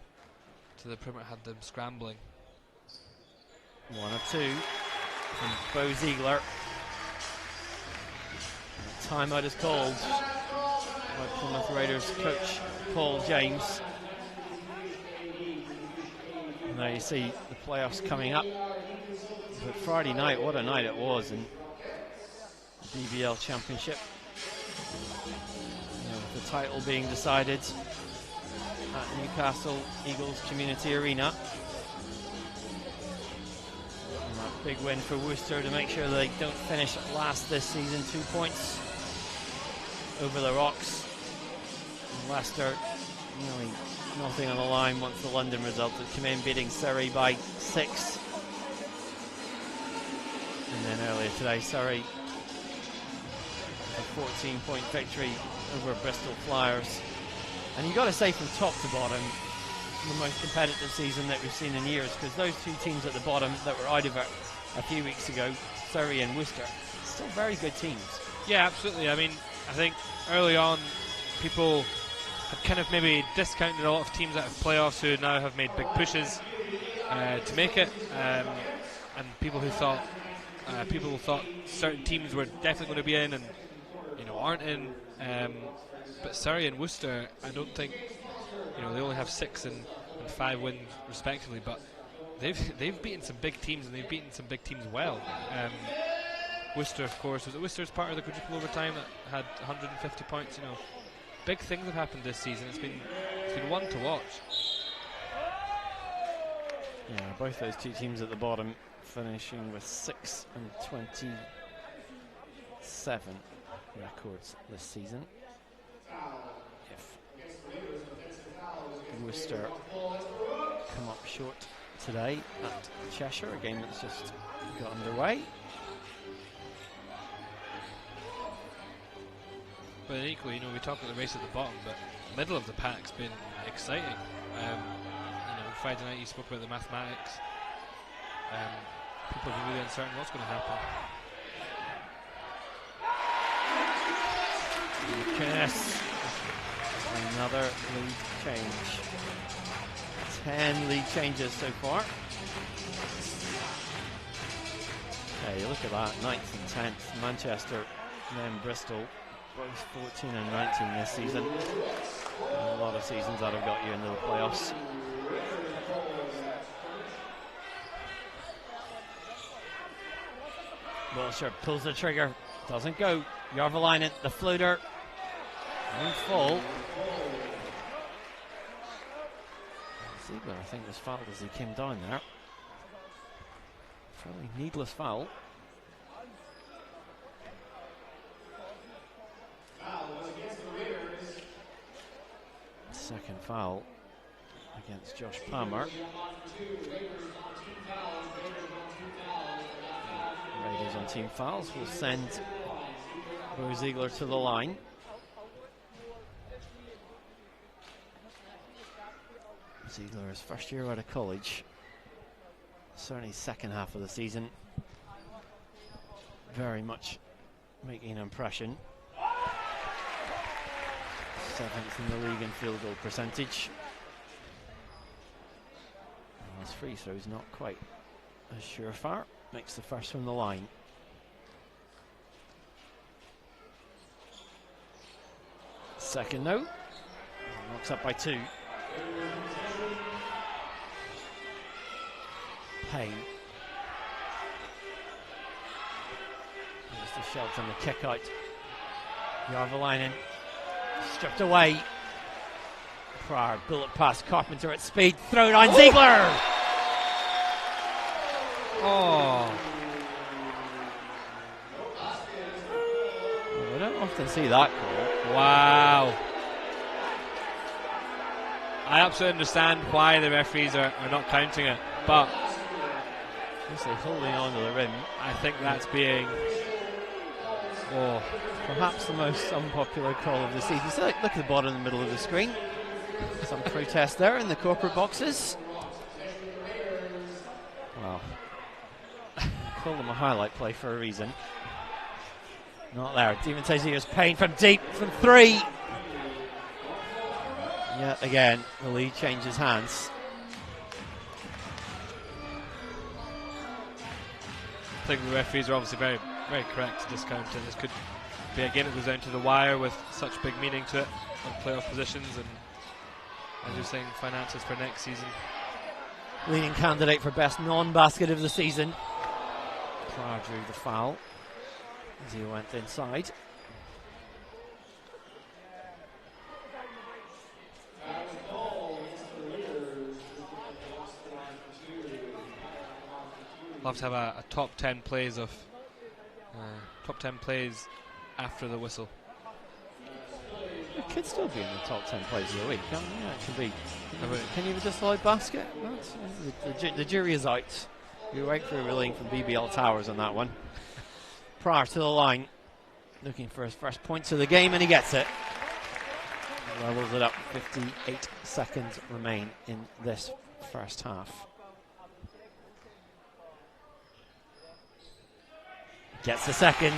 the perimeter had them scrambling. 1 of 2 from Bo Ziegler. And timeout is called by Plymouth Raiders coach Paul James. And there you see the playoffs coming up. But Friday night, what a night it was in the BBL Championship. With the title being decided at Newcastle Eagles Community Arena. And that big win for Worcester to make sure they don't finish last this season. 2 points over the Rocks. And Leicester, nearly nothing on the line once the London result had come in, beating Surrey by 6. And then earlier today, Surrey a 14-point victory over Bristol Flyers. And you've got to say from top to bottom, the most competitive season that we've seen in years, because those two teams at the bottom that were out of it a few weeks ago, Surrey and Worcester, still very good teams. Yeah, absolutely. I mean, I think early on people had kind of maybe discounted a lot of teams out of playoffs who now have made big pushes to make it, and people thought certain teams were definitely going to be in and aren't in. But Surrey and Worcester, I don't think, they only have 6 and 5 wins respectively, but they've beaten some big teams, and they've beaten some big teams well. Worcester, of course, was it Worcester's part of the quadruple overtime that had 150 points? Big things have happened this season. It's been one to watch. Yeah, both those two teams at the bottom finishing with 6 and 27 records this season. If Worcester come up short today at Cheshire, a game that's just got underway. But equally, we talk about the race at the bottom, but the middle of the pack's been exciting. Friday night you spoke about the mathematics. People are really uncertain what's going to happen. Yes, another lead change. 10 lead changes so far. Okay, look at that, 9th and 10th, Manchester, and then Bristol. both 14 and 19 this season. A lot of seasons that have got you into the playoffs. Wilshire pulls the trigger, doesn't go. Järvelainen, the floater, won't fall. Ziegler, I think, was fouled as he came down there. Fairly needless foul. Second foul against Josh Palmer. Raiders on team fouls will send Bo Ziegler to the line. Ziegler is first year out of college. Certainly second half of the season. Very much making an impression. 7th in the league in field goal percentage. His free throw's not quite as surefire. Makes the first from the line. Second no. Knocks up by 2. Payne. There's the Shelton, the kick out. Järvelainen stripped away. Pryor, bullet past Carpenter at speed. Throw down Ziegler! Oh. Well, I don't often see that call. Wow. I absolutely understand why the referees are not counting it, but Obviously holding on to the rim. I think that's being perhaps the most unpopular call of the season. So look at the bottom in the middle of the screen. Some protest there in the corporate boxes. Well, call them a highlight play for a reason. Not there. Demon Tazier's Payne from deep from 3. Yet again, the lead changes hands. I think the referees are obviously very, very correct to discount it. This could be a game that goes down to the wire with such big meaning to it on playoff positions and, as you're saying, finances for next season. Leading candidate for best non-basket of the season. Pryor drew the foul as he went inside. Love to have a top 10 plays of top 10 plays after the whistle. It could still be in the top 10 plays of the week. Yeah, it could be. Can you decide basket? The jury is out. You wait for a ruling from BBL Towers on that one. Pryor to the line, looking for his first points of the game, and he gets it. Levels it up. 58 seconds remain in this first half. Gets the second.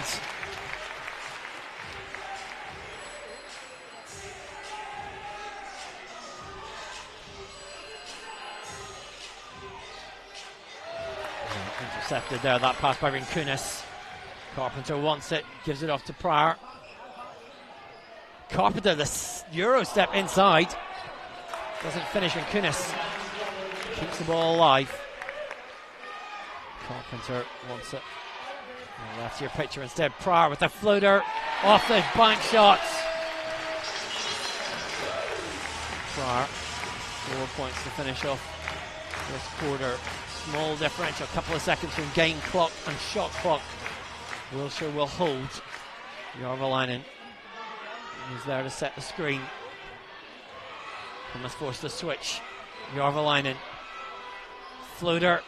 Intercepted there, that pass by Rinkunis. Carpenter wants it, gives it off to Pryor. Carpenter, the Euro step inside. Doesn't finish Rinkunis. Keeps the ball alive. Carpenter wants it. And that's your picture instead. Pryor with a floater off the bank shots. Pryor, 4 points to finish off this quarter. Small differential, couple of seconds from game clock and shot clock. Wilshire will hold. Järvelainen is there to set the screen. Plymouth forced to switch. Järvelainen, floater,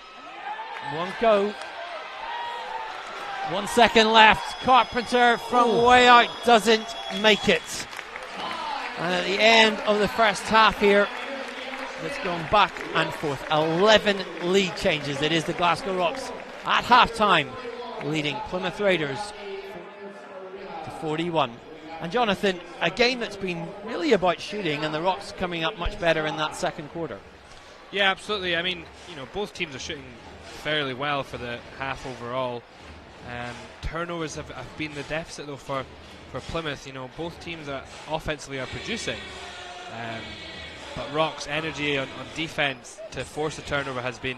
won't go. 1 second left. Carpenter from way out doesn't make it. And at the end of the first half here, it's gone back and forth. 11 lead changes. It is the Glasgow Rocks at halftime, leading Plymouth Raiders to 41. And Jonathan, a game that's been really about shooting, and the Rocks coming up much better in that second quarter. Yeah, absolutely. I mean, both teams are shooting fairly well for the half overall. Turnovers have been the deficit though for for Plymouth. You know, both teams that offensively are producing, but Rocks' energy on defence to force a turnover has been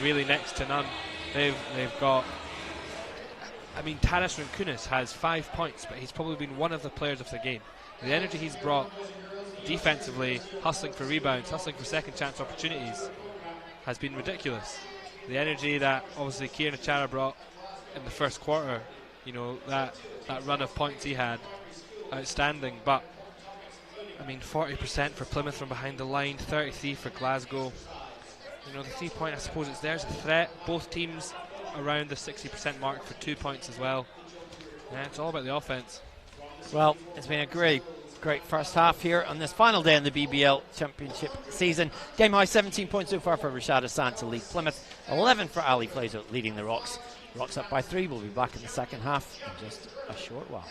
really next to none. They've got. I mean, Taras Rinkunis has 5 points, but he's probably been one of the players of the game. The energy he's brought defensively, hustling for rebounds, hustling for second chance opportunities, has been ridiculous. The energy that obviously Kieran Achara brought in the first quarter, you know, that run of points he had, outstanding. But I mean, 40% for Plymouth from behind the line, 33 for Glasgow. You know, the 3 point, I suppose it's there's a threat. Both teams around the 60% mark for 2 points as well. Yeah, it's all about the offense. Well, it's been a great first half here on this final day in the BBL Championship season. Game high 17 points so far for Rashad Hassan to lead Plymouth, 11 for Ali Flazer leading the Rocks. Rocks up by 3. We'll be back in the second half in just a short while.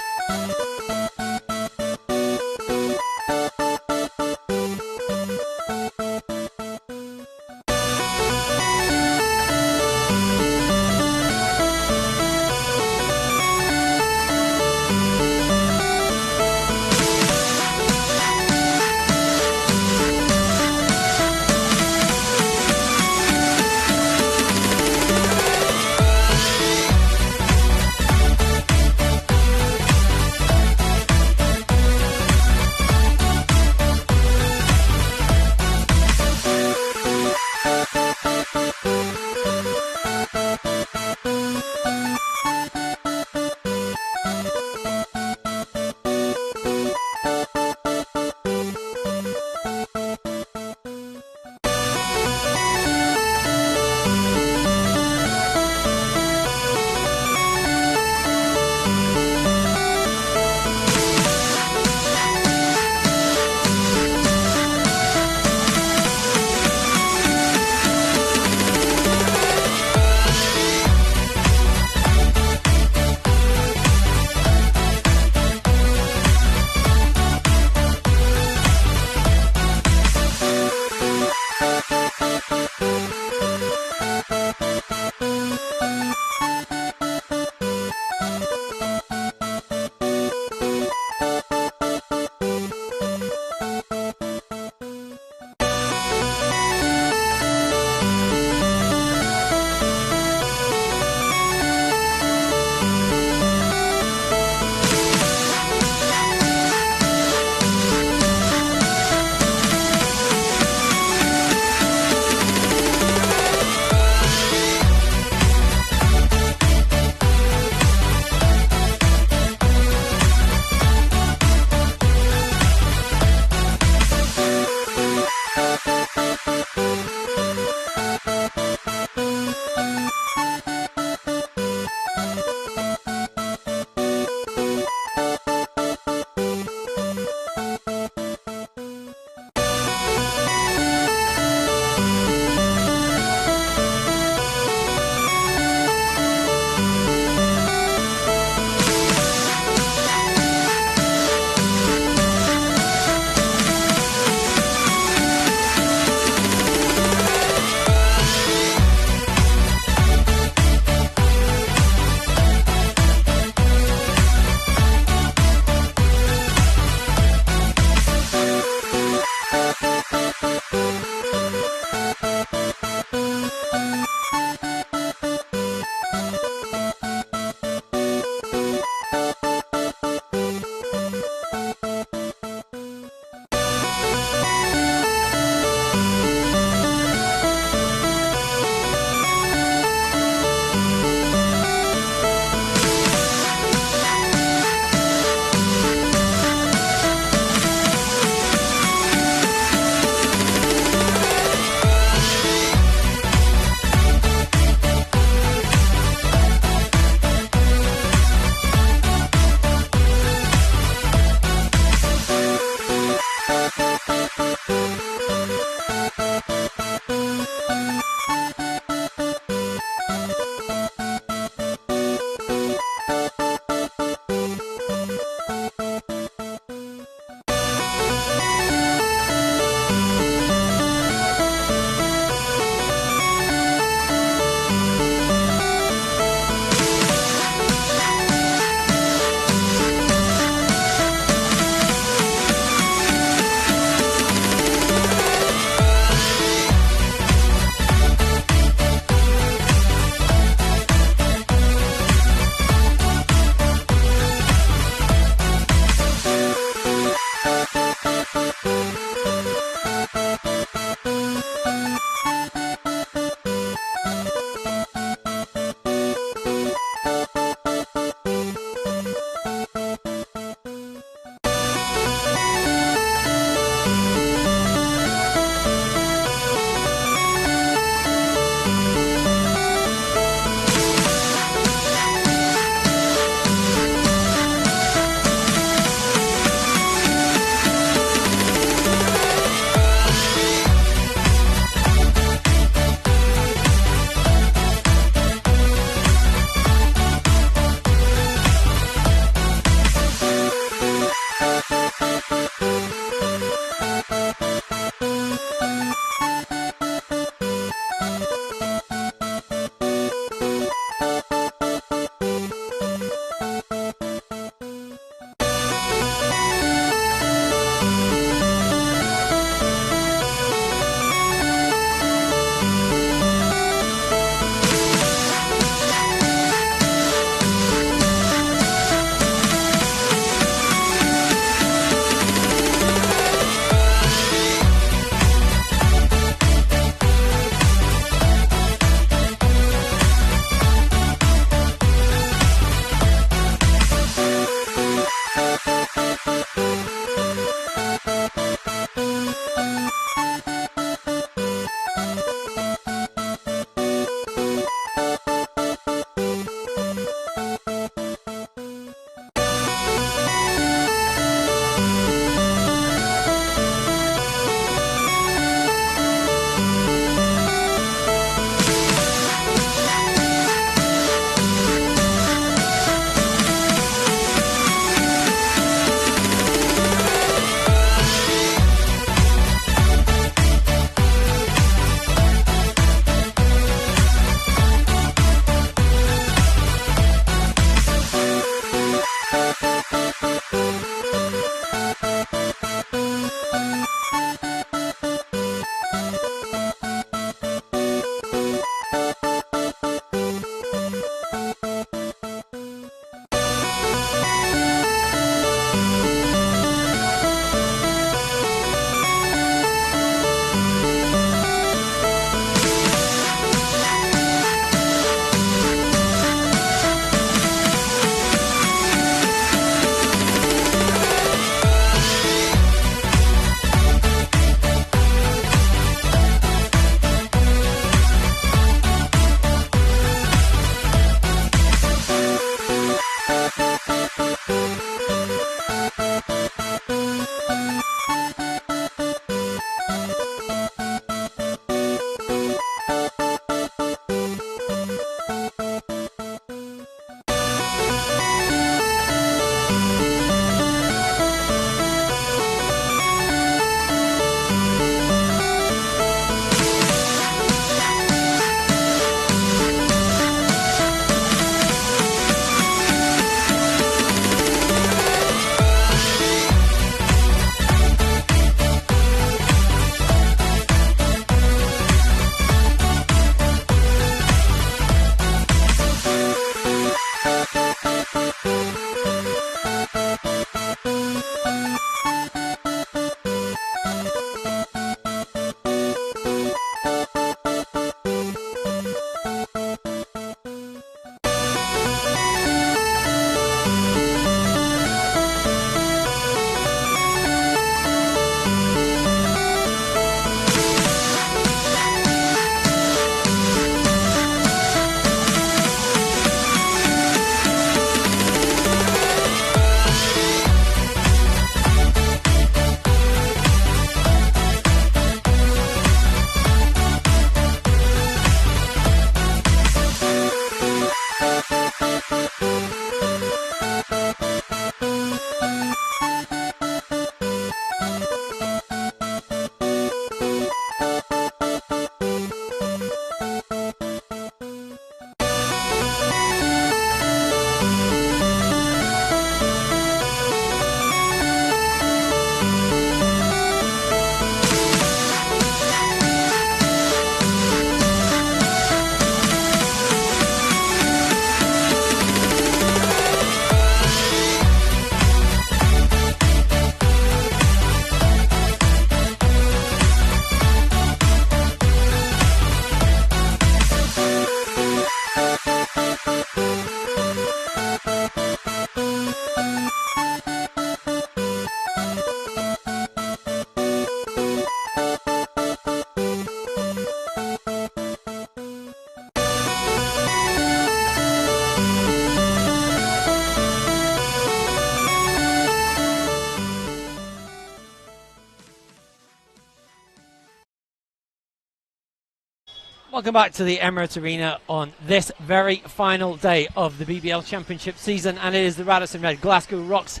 Welcome back to the Emirates Arena on this very final day of the BBL Championship season, and it is the Radisson Red Glasgow Rocks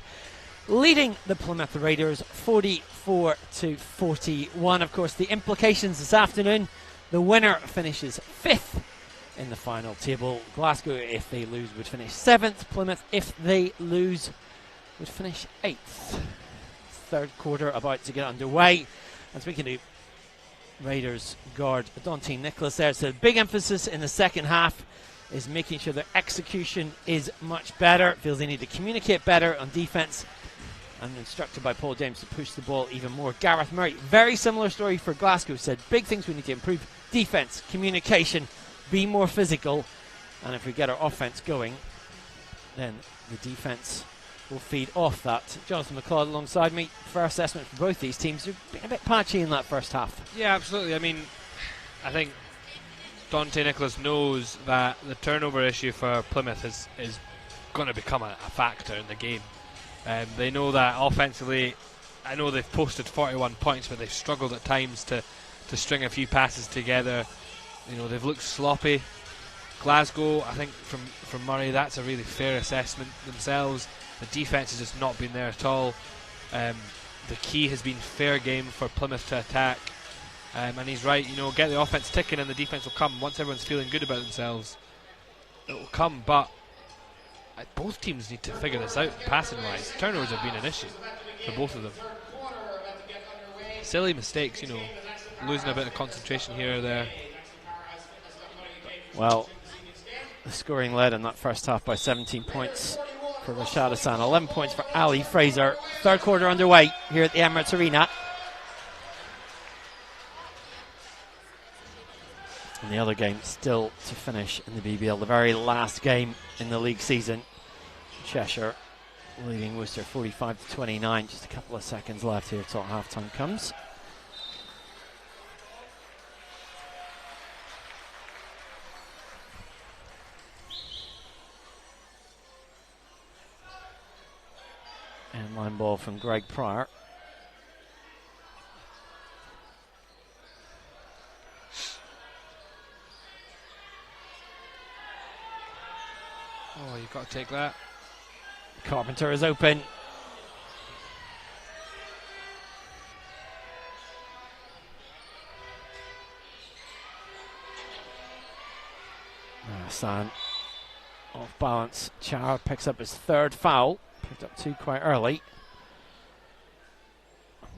leading the Plymouth Raiders 44-41. Of course, the implications this afternoon: the winner finishes 5th in the final table. Glasgow, if they lose, would finish 7th. Plymouth, if they lose, would finish 8th. Third quarter about to get underway. And speaking to Raiders guard Dante Nicholas there, so big emphasis in the second half is making sure their execution is much better. Feels they need to communicate better on defence, and instructed by Paul James to push the ball even more. Gareth Murray, very similar story for Glasgow, said big things we need to improve: defence, communication, be more physical, and if we get our offence going, then the defence will feed off that. Jonathan McLeod alongside me. Fair assessment for both these teams. They've been a bit patchy in that first half. Yeah, absolutely. I mean, I think Dante Nicholas knows that the turnover issue for Plymouth is going to become a factor in the game. They know that offensively, I know they've posted 41 points, but they've struggled at times to string a few passes together. You know, they've looked sloppy. Glasgow, I think from Murray, that's a really fair assessment themselves. The defence has just not been there at all. The key has been fair game for Plymouth to attack. And he's right, you know, get the offence ticking and the defence will come. Once everyone's feeling good about themselves, it will come. But both teams need to figure this out passing-wise. Turnovers have been an issue for both of them. Silly mistakes, you know, losing a bit of concentration here or there. Well, the scoring led in that first half by 17 points for Rashad Hassan, 11 points for Ali Fraser. Third quarter underway here at the Emirates Arena. And the other game still to finish in the BBL, the very last game in the league season. Cheshire leading Worcester 45-29. Just a couple of seconds left here till half time comes. And line ball from Greg Pryor. Oh, you've got to take that. Carpenter is open. Hassan off balance. Chara picks up his third foul. Picked up 2 quite early.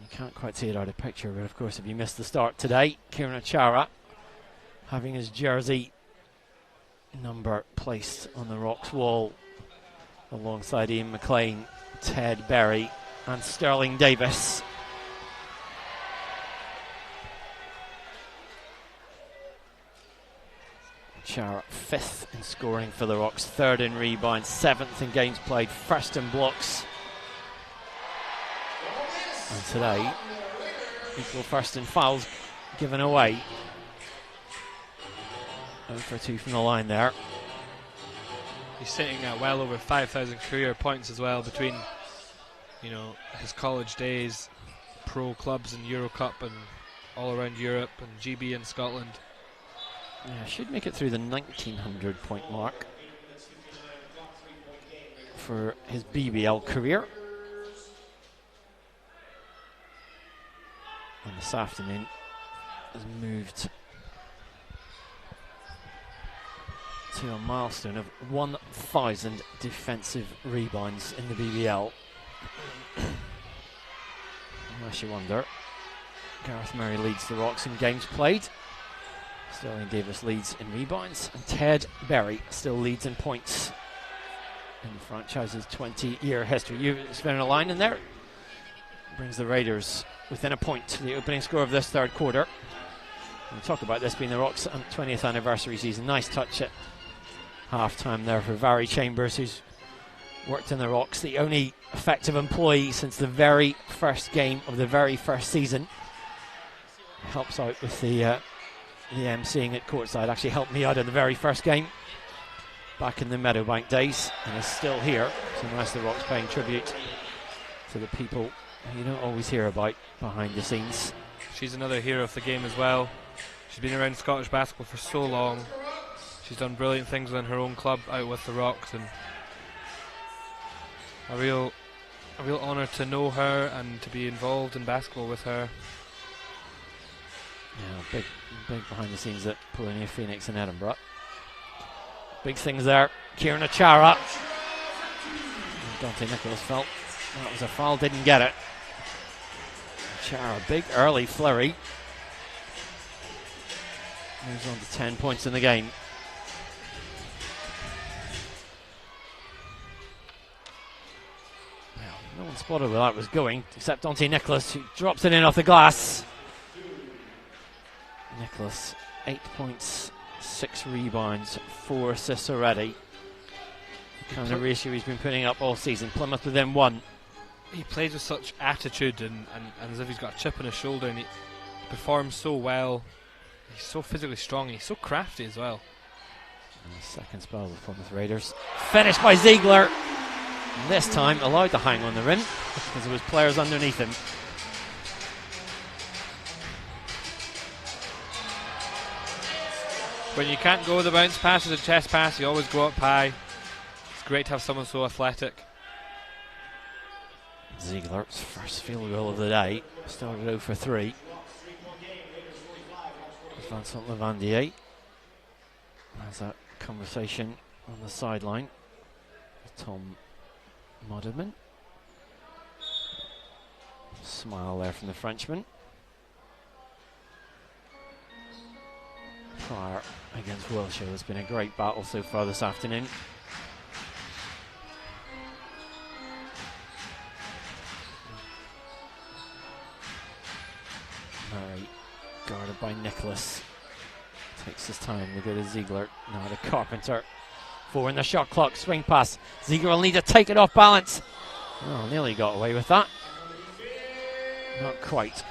You can't quite see it out of picture, but of course if you missed the start today, Kieran Chara having his jersey number placed on the Rocks wall alongside Ian McLean, Ted Berry and Sterling Davis. Chara 5th in scoring for the Rocks, 3rd in rebounds, 7th in games played, 1st in blocks. And today, equal 1st in fouls given away. 0 for 2 from the line there. He's sitting at well over 5,000 career points as well between, you know, his college days, pro clubs and Euro Cup and all around Europe and GB in Scotland. Yeah, should make it through the 1900 point mark for his BBL career. And this afternoon has moved to a milestone of 1,000 defensive rebounds in the BBL. Unless you wonder, Gareth Murray leads the Rocks in games played. Sterling Davis leads in rebounds, and Ted Berry still leads in points in the franchise's 20-year history. You spinning a line in there. Brings the Raiders within a point to the opening score of this third quarter. We talk about this being the Rocks' 20th anniversary season. Nice touch at half-time there for Vary Chambers, who's worked in the Rocks, the only effective employee since the very first game of the very first season. Helps out with the emceeing at courtside. Actually helped me out in the very first game back in the Meadowbank days, and is still here. So nice the Rocks paying tribute to the people you don't always hear about behind the scenes. She's another hero of the game as well. She's been around Scottish basketball for so long. She's done brilliant things within her own club out with the Rocks, and a real honour to know her and to be involved in basketball with her. Yeah, big behind the scenes at Polonia Phoenix in Edinburgh. Big things there. Kieran Achara. Dante Nicholas felt that was a foul, didn't get it. Achara, big early flurry. Moves on to 10 points in the game. Well, no one spotted where that was going, except Dante Nicholas, who drops it in off the glass. Nicholas, 8 points, 6 rebounds, 4 assists already. The kind of ratio he's been putting up all season. Plymouth within 1. He plays with such attitude and as if he's got a chip on his shoulder, and he performs so well. He's so physically strong and he's so crafty as well. And the second spell of the Plymouth Raiders. Finished by Ziegler. This time allowed to hang on the rim because there was players underneath him. When you can't go with the bounce pass or the chest pass, you always go up high. It's great to have someone so athletic. Ziegler's first field goal of the day. Started out for 3. Vincent Levandier has a conversation on the sideline with Tom Moderman. Smile there from the Frenchman. Pryor against Wilshire. It's been a great battle so far this afternoon. Murray guarded by Nicholas. Takes his time to go to Ziegler. Now to Carpenter. 4 in the shot clock. Swing pass. Ziegler will need to take it off balance. Oh, nearly got away with that. Not quite.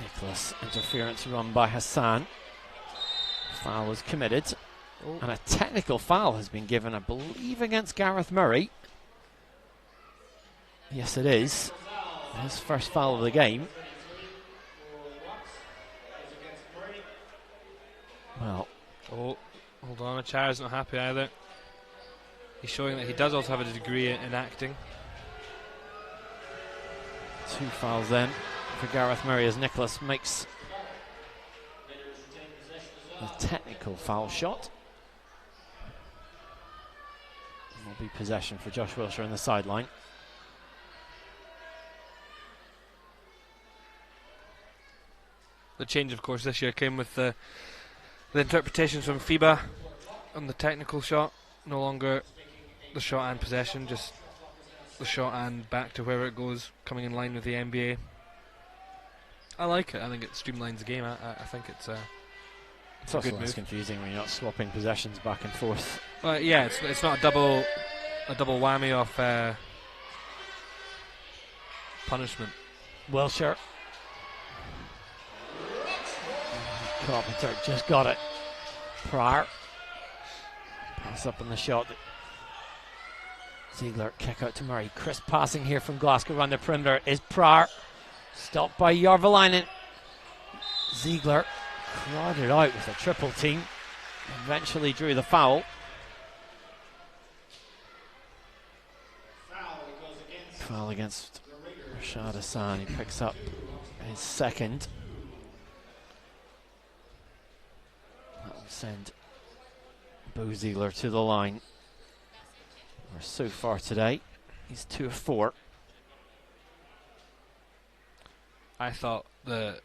Nicholas, interference run by Hassan. Foul was committed. And a technical foul has been given, I believe, against Gareth Murray. Yes, it is. His first foul of the game. Well, hold on, Achara's not happy either. He's showing that he does also have a degree in acting. 2 fouls then for Gareth Murray as Nicholas makes a technical foul shot. And will be possession for Josh Wilshire on the sideline. The change, of course, this year came with the interpretations from FIBA on the technical shot. No longer the shot and possession, just the shot and back to wherever it goes, coming in line with the NBA. I like it. I think it streamlines the game. I think it's a also good less move. confusing when you're not swapping possessions back and forth. Yeah, it's not a double whammy of punishment. Wilshire. Carpenter just got it. Pryor. Pass up on the shot. Ziegler, kick out to Murray. Crisp passing here from Glasgow around the perimeter is Pryor. Stopped by Järvelainen. Ziegler crowded out with a triple team. Eventually drew the foul. Foul against Rashad Hassan. He picks up his second. That will send Bo Ziegler to the line. Where so far today, he's 2 of 4. I thought the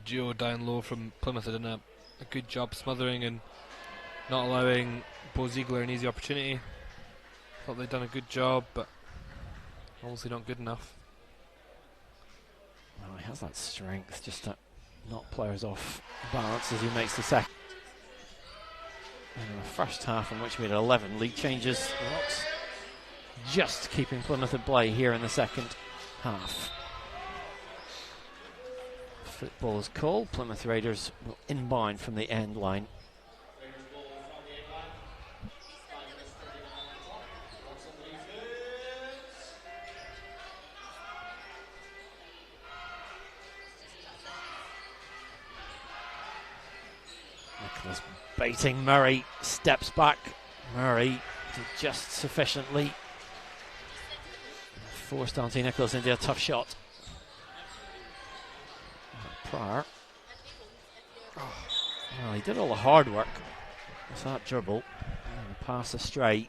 duo down low from Plymouth had done a good job smothering and not allowing Bo Ziegler an easy opportunity. Thought they'd done a good job, but obviously not good enough. Well, he has that strength just to knock players off balance as he makes the second. And in the first half, in which we had 11 lead changes, the Rocks just keeping Plymouth at play here in the second half. Football is called. Plymouth Raiders will inbound from the end line. Nicholas baiting Murray, steps back. Murray did just sufficiently. Forced Dante Nicholas into a tough shot. Pryor. Well, he did all the hard work. It's that dribble. And the pass astray.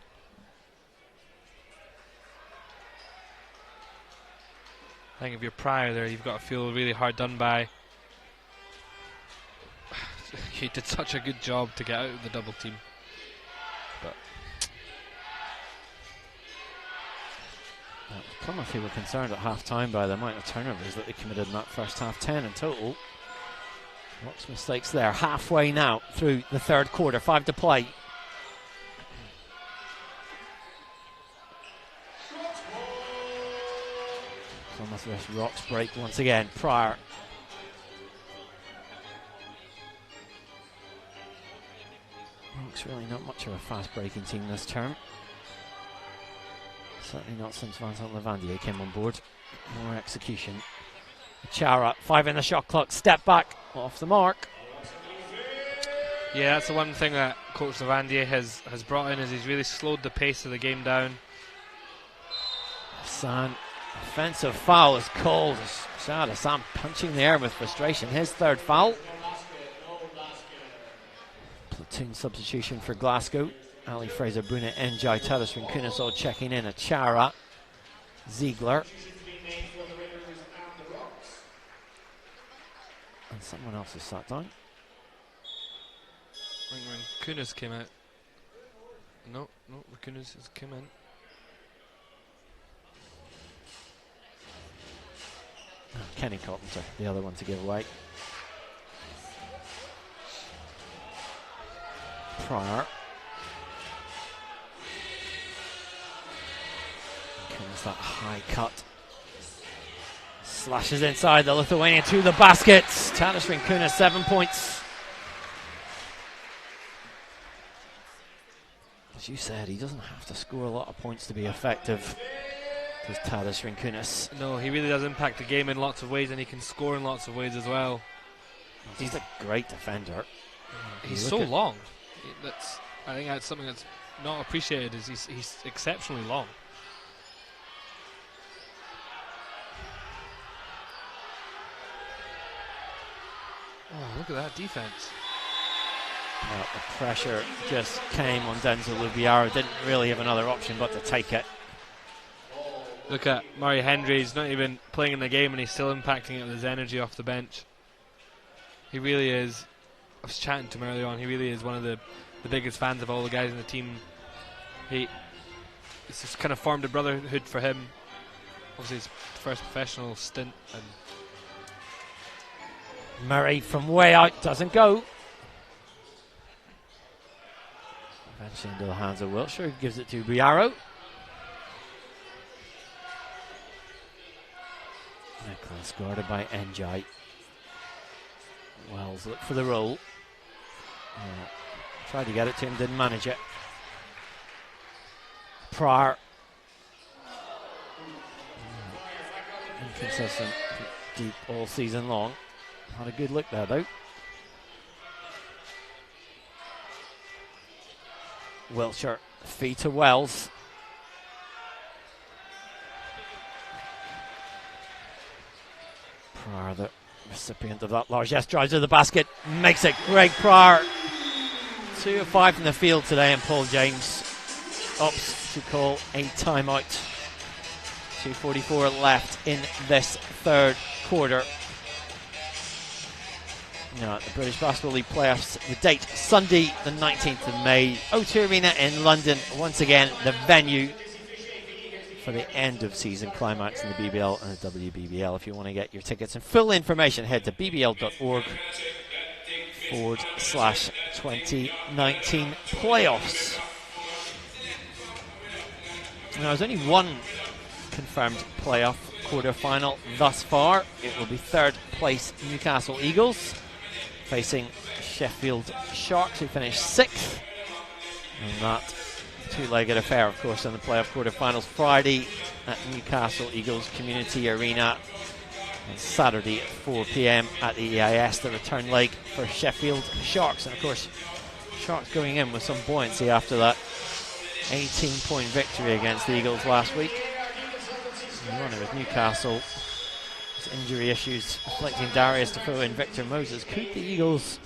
I think if you're Pryor there, you've got to feel really hard done by. He did such a good job to get out of the double team. But Plymouth, who were concerned at half time by the amount of turnovers that they committed in that first half, 10 in total. Lots of mistakes there. Halfway now through the third quarter, 5 to play. Plymouth Rocks break once again. Pryor. Rocks really not much of a fast breaking team this term. Certainly not since Vincent Lavandier came on board. More execution. Chara, 5 in the shot clock. Step back, off the mark. yeah, that's the one thing that Coach Lavandier has brought in, is he's really slowed the pace of the game down. Hassan, offensive foul is called. Shad Hassan punching the air with frustration. His third foul. Platoon substitution for Glasgow. Ali Fraser, Bruna, Njai, Tadas Rinkunas all checking in. Achara, Ziegler. And someone else has sat down. I think when Kunis came out. No, Kunis has come in. Kenny Carpenter, the other one to give away. Pryor. Comes that high cut. Slashes inside the Lithuanian to the basket. Tadas Rinkunas, 7 points. As you said, he doesn't have to score a lot of points to be effective. Does Tadas Rinkunas? No, he really does impact the game in lots of ways, and he can score in lots of ways as well. He's a great defender. He's so long. I think that's something that's not appreciated. Is he's exceptionally long. Oh, look at that defense. Well, the pressure just came on Denzel Lubiaro. Didn't really have another option but to take it. Look at Murray Hendry. He's not even playing in the game, and he's still impacting it with his energy off the bench. He really is. I was chatting to him earlier on. He really is one of the biggest fans of all the guys in the team. It's just kind of formed a brotherhood for him. Obviously, his first professional stint. And Murray from way out doesn't go. Eventually into the hands of Wiltshire, who gives it to Biaro. Nicholas guarded by Njai. Wells looked for the roll. Tried to get it to him, didn't manage it. Pryor. Inconsistent, deep all season long. Had a good look there though. Wiltshire, feet to Wells. Pryor, the recipient of that largesse, drives to the basket, makes it. Greg Pryor, 2 of 5 from the field today, and Paul James opts to call a timeout. 2:44 left in this third quarter. Now, the British Basketball League playoffs, the date Sunday the 19th of May, O2 Arena in London, once again the venue for the end of season climax in the BBL and the WBBL. If you want to get your tickets and full information, head to bbl.org/2019 playoffs. Now, there's only one confirmed playoff quarter-final thus far. It will be third place Newcastle Eagles facing Sheffield Sharks, who finished 6th. And that two-legged affair, of course, in the playoff quarter-finals Friday at Newcastle Eagles Community Arena. on Saturday at 4 p.m. at the EIS, the return leg for Sheffield Sharks. And of course, Sharks going in with some buoyancy after that 18-point victory against the Eagles last week. Running with Newcastle, injury issues afflicting Darius Defoe and Victor Moses. Could the Eagles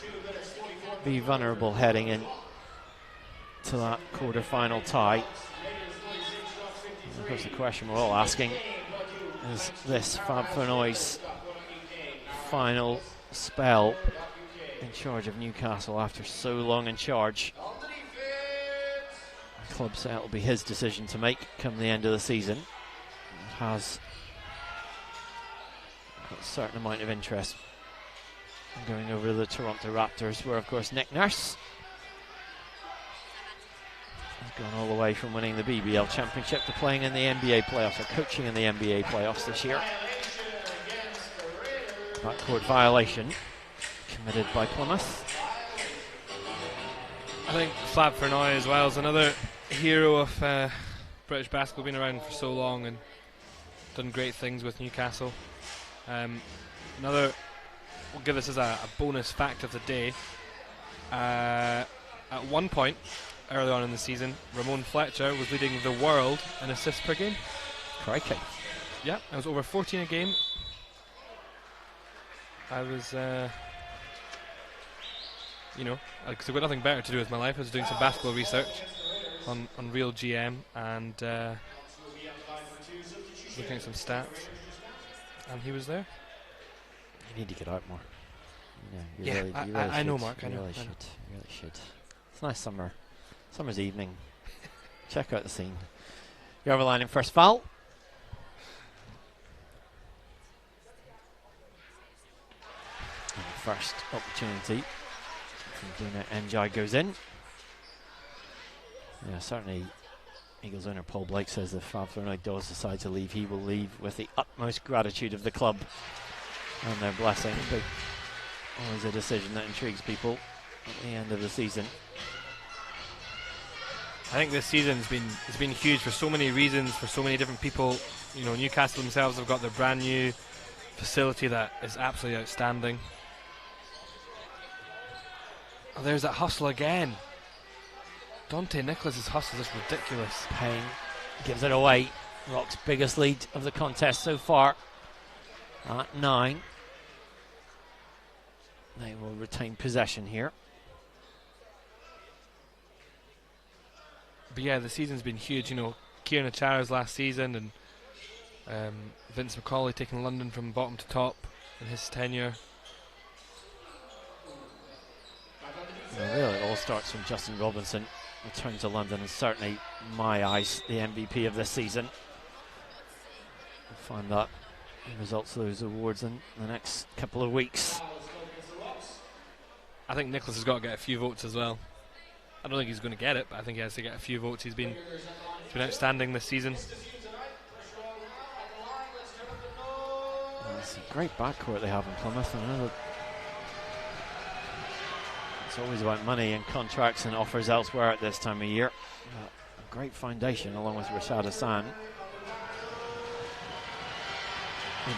be vulnerable heading in to that quarter-final tie? And of course, the question we're all asking is this Fab Fournoy's final spell in charge of Newcastle after so long in charge. The club said it'll be his decision to make come the end of the season. It has got a certain amount of interest going over to the Toronto Raptors, where of course Nick Nurse has gone all the way from winning the BBL Championship to playing in the NBA playoffs, or coaching in the NBA playoffs this year. Backcourt violation committed by Plymouth. I think Fab Fournoy as well is another hero of British basketball, been around for so long and done great things with Newcastle. We'll give this as a bonus fact of the day. At one point early on in the season, Ramon Fletcher was leading the world in assists per game. Crikey. Yeah, it was over 14 a game. I was, because I've got nothing better to do with my life. I was doing some basketball research on Real GM and looking at some stats, and he was there. You need to get out more. I know, Mark. You really should. It's a nice summer's evening. Check out the scene. Jorvalainen first foul. And the first opportunity from Duna Njai goes in. Yeah, certainly Eagles owner Paul Blake says if Fab Fournoy does decide to leave, he will leave with the utmost gratitude of the club and their blessing. But always a decision that intrigues people at the end of the season. I think this season's been huge for so many reasons, for so many different people. You know, Newcastle themselves have got their brand new facility that is absolutely outstanding. Oh, there's that hustle again. Dante Nicholas's hustle is ridiculous. Payne gives it away. Rock's biggest lead of the contest so far at 9. They will retain possession here. But yeah, the season's been huge. You know, Kieran Achara's last season, and Vince McCauley taking London from bottom to top in his tenure. Well, really, it all starts from Justin Robinson. Return to London, and certainly, in my eyes, the MVP of this season. We'll find out the results of those awards in the next couple of weeks. I think Nicholas has got to get a few votes as well. I don't think he's going to get it, but I think he has to get a few votes. He's been outstanding this season. Well, it's a great backcourt they have in Plymouth. I know that it's always about money and contracts and offers elsewhere at this time of year. A great foundation along with Rashad Hassan.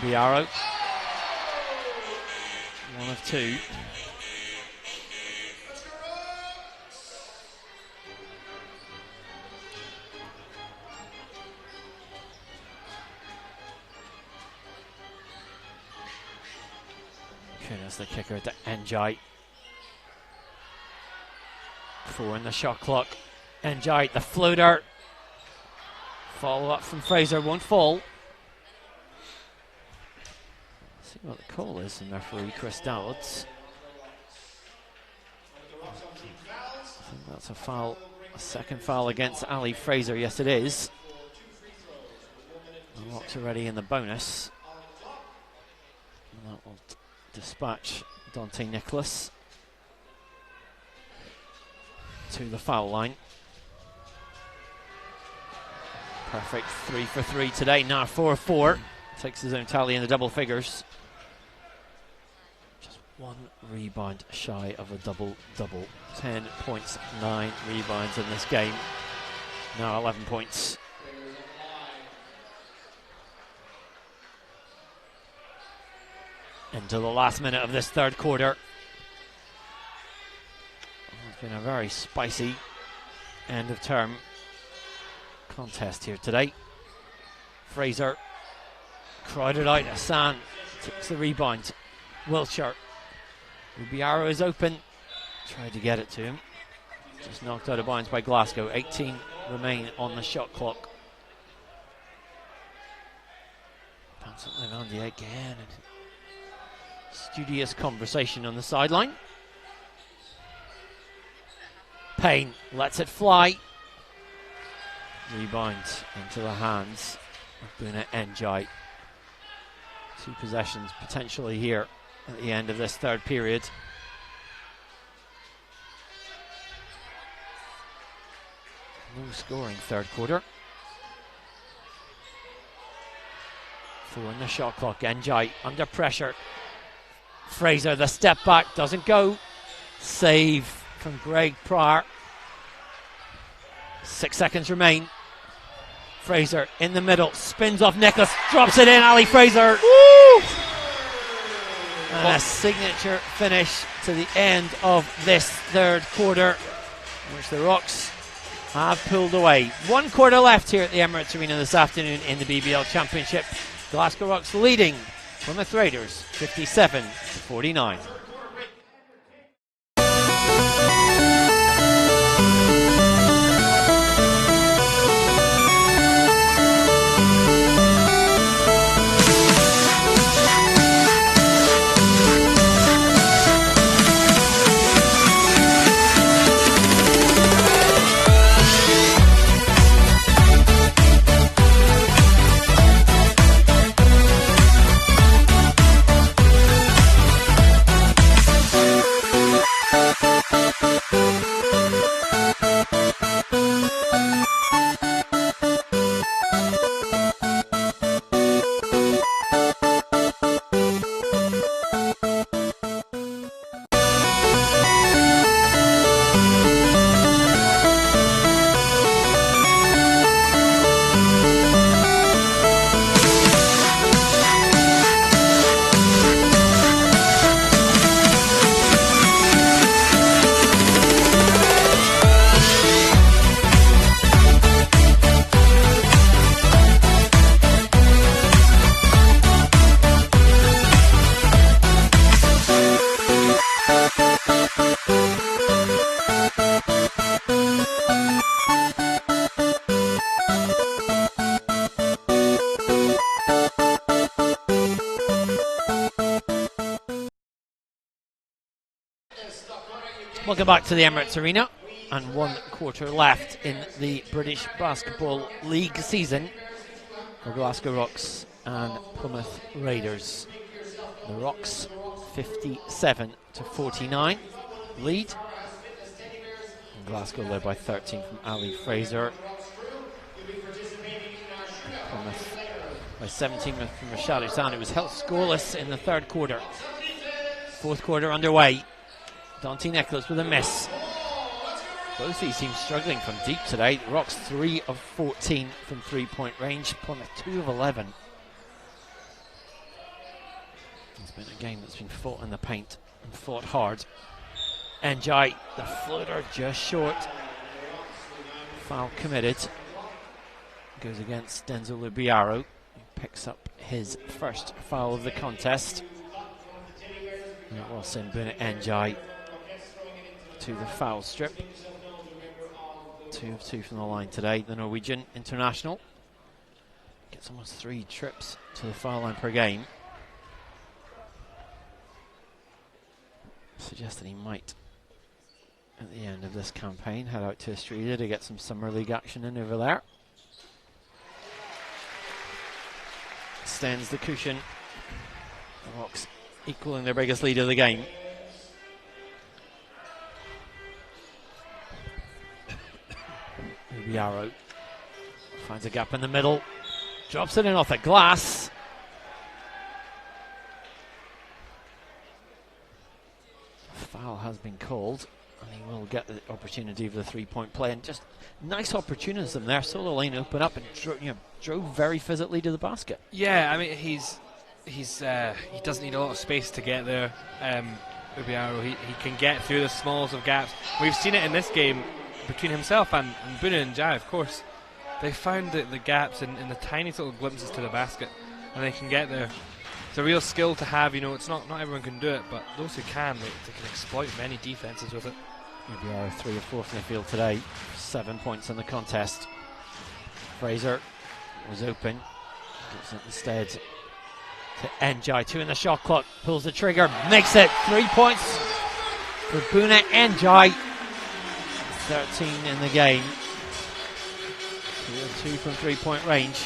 Biaro. 1 of 2. Kunis the kicker to Njai. 4 in the shot clock. Njai the floater. Follow up from Fraser, won't fall. See what the call is from referee Chris Dowds. I think that's a foul, a second foul against Ali Fraser. Yes, it is. The Rocks already in the bonus. And that will dispatch Dante Nicholas to the foul line. Perfect 3 for 3 today. Now 4 for 4. Takes his own tally in the double figures. Just 1 rebound shy of a double-double. 10 points, 9 rebounds in this game. Now 11 points. into the last minute of this third quarter. It's been a very spicy end of term contest here today. Fraser crowded out. Hassan takes the rebound. Wiltshire. Rubiaro is open. Tried to get it to him. Just knocked out of bounds by Glasgow. 18 remain on the shot clock. Vincent Levandier again. Studious conversation on the sideline. Payne lets it fly. Rebound into the hands of Buna Njai. 2 possessions potentially here at the end of this third period. No scoring third quarter. 4 on the shot clock. Njai under pressure. Fraser, the step back, doesn't go. Save from Greg Pryor. 6 seconds remain. Fraser in the middle, spins off Nicholas, drops it in. Ali Fraser. Woo! And a signature finish to the end of this third quarter, which the Rocks have pulled away. 1 quarter left here at the Emirates Arena this afternoon in the BBL Championship. Glasgow Rocks leading Plymouth Raiders 57-49. Welcome back to the Emirates Arena, and 1 quarter left in the British Basketball League season for Glasgow Rocks and Plymouth Raiders. The Rocks 57-49 lead. And Glasgow led by 13 from Ali Fraser. Plymouth by 17 from Rashad Hussain. It was held scoreless in the third quarter. Fourth quarter underway. Dante Nicholas with a miss. Both these teams struggling from deep today. Rocks 3 of 14 from 3-point range. Plymouth 2 of 11. It's been a game that's been fought in the paint and fought hard. Njai, the floater just short. Foul committed. Goes against Denzel Lubiaro, who picks up his first foul of the contest. And it will send Buna Njai to the foul strip. 2 of 2 from the line today. The Norwegian international gets almost 3 trips to the foul line per game. Suggested he might, at the end of this campaign, head out to Australia to get some summer league action in over there. Extends the cushion. The Rocks equaling their biggest lead of the game. Rubiaro finds a gap in the middle, drops it in off the glass. Foul has been called, and he will get the opportunity for the 3-point play. And just nice opportunism there. Saw the lane open up and drove very physically to the basket. Yeah, I mean, he's he doesn't need a lot of space to get there. Ubiaro, he can get through the smallest of gaps. We've seen it in this game between himself and Buna and Jai, of course. They found the gaps in the tiniest little glimpses to the basket, and they can get there. It's a real skill to have. It's not everyone can do it, but those who can, they can exploit many defenses with it. Ubiaro 3 of 4 from the field today, 7 points in the contest. Fraser was open, gives it instead to Njai, 2 in the shot clock, pulls the trigger, makes it, 3 points for Buna Njai, 13 in the game, 2 from 3-point range.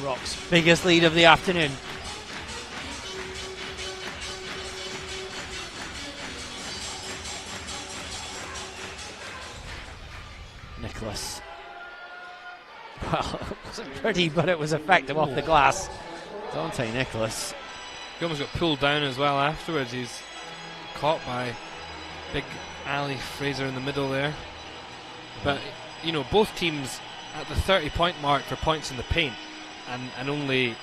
Rocks' biggest lead of the afternoon. Nicholas. Well, it wasn't pretty, but it was effective off the glass. Dante Nicholas. He almost got pulled down as well afterwards. He's caught by big Ali Fraser in the middle there. But, both teams at the 30-point mark for points in the paint, and only,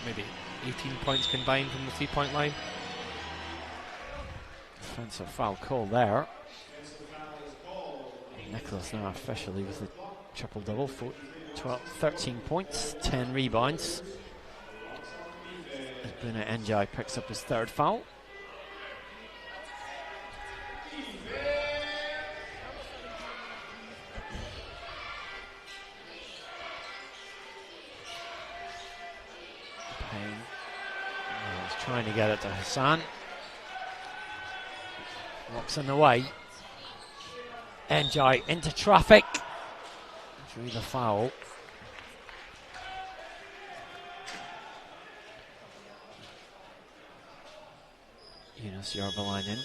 maybe 18 points combined from the 3-point line. Defensive foul call there. Nicholas now officially with the triple-double, 13 points, 10 rebounds. As Buna Njai picks up his 3rd foul. Payne was trying to get it to Hassan. Rocks in the way. Njai into traffic. Drew the foul. Yunus Yorvalainen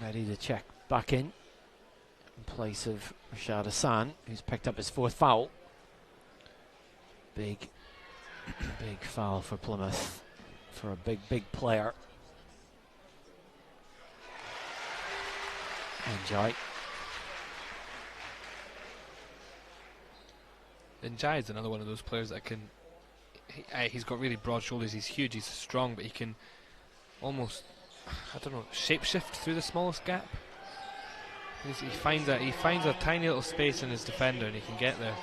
ready to check back in place of Rashad Hassan, who's picked up his 4th foul. Big foul for Plymouth, for a big player. Njai. Njai is another one of those players that can. He's got really broad shoulders. He's huge. He's strong, but he can almost, shapeshift through the smallest gap. He finds a tiny little space in his defender, and he can get there.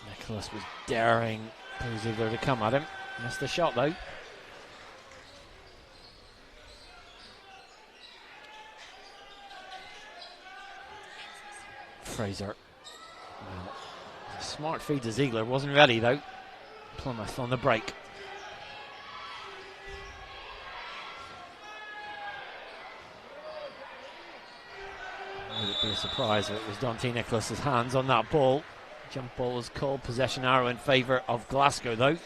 Nicholas was daring Ziegler to come at him. Missed the shot though. Fraser. Well, smart feed to Ziegler. Wasn't ready though. Plymouth on the break. Would it be a surprise if it was Dante Nicholas's hands on that ball? Jump ball was called. Possession arrow in favour of Glasgow though.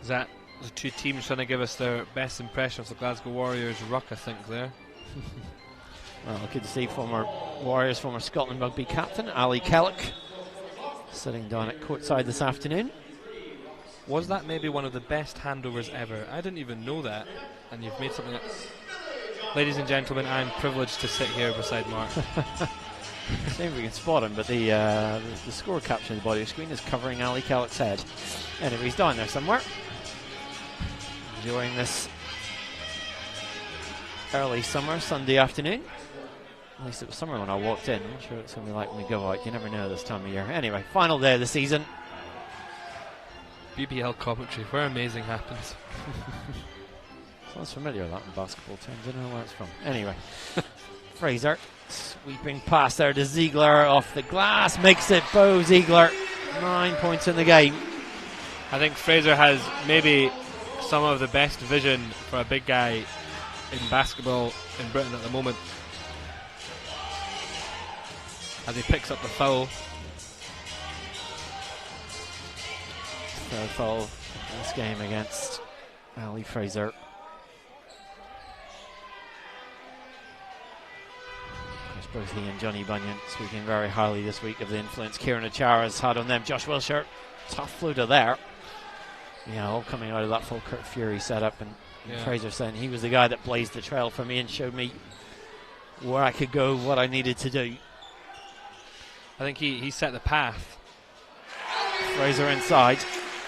Is that the two teams trying to give us their best impression of the Glasgow Warriors ruck, I think, there? Well, good to see former Warriors, former Scotland rugby captain Ali Kellock sitting down at courtside this afternoon. Was that maybe one of the best handovers ever? I didn't even know that, and you've made something up. Ladies and gentlemen, I'm privileged to sit here beside Mark. See if we can spot him, but the score caption on the body of the screen is covering Ali Kellock's head. Anyway, he's down there somewhere, enjoying this early summer Sunday afternoon. At least it was summer when I walked in. I'm sure it's going to be like when we go out. You never know this time of year. Anyway, final day of the season. BBL commentary, where amazing happens. Sounds familiar, that in basketball terms. I don't know where it's from. Anyway, Fraser sweeping pass there to Ziegler off the glass. Makes it Bo Ziegler. 9 points in the game. I think Fraser has maybe some of the best vision for a big guy in basketball in Britain at the moment. As he picks up the foul. Third foul in this game against Ali Fraser. Both he and Johnny Bunyan speaking very highly this week of the influence Kieran Achara has had on them. Josh Wilshire, tough floater there. Yeah, all coming out of that full Kurt Fury setup, and Yeah. Fraser saying he was the guy that blazed the trail for me and showed me where I could go, what I needed to do. I think he set the path. Fraser inside.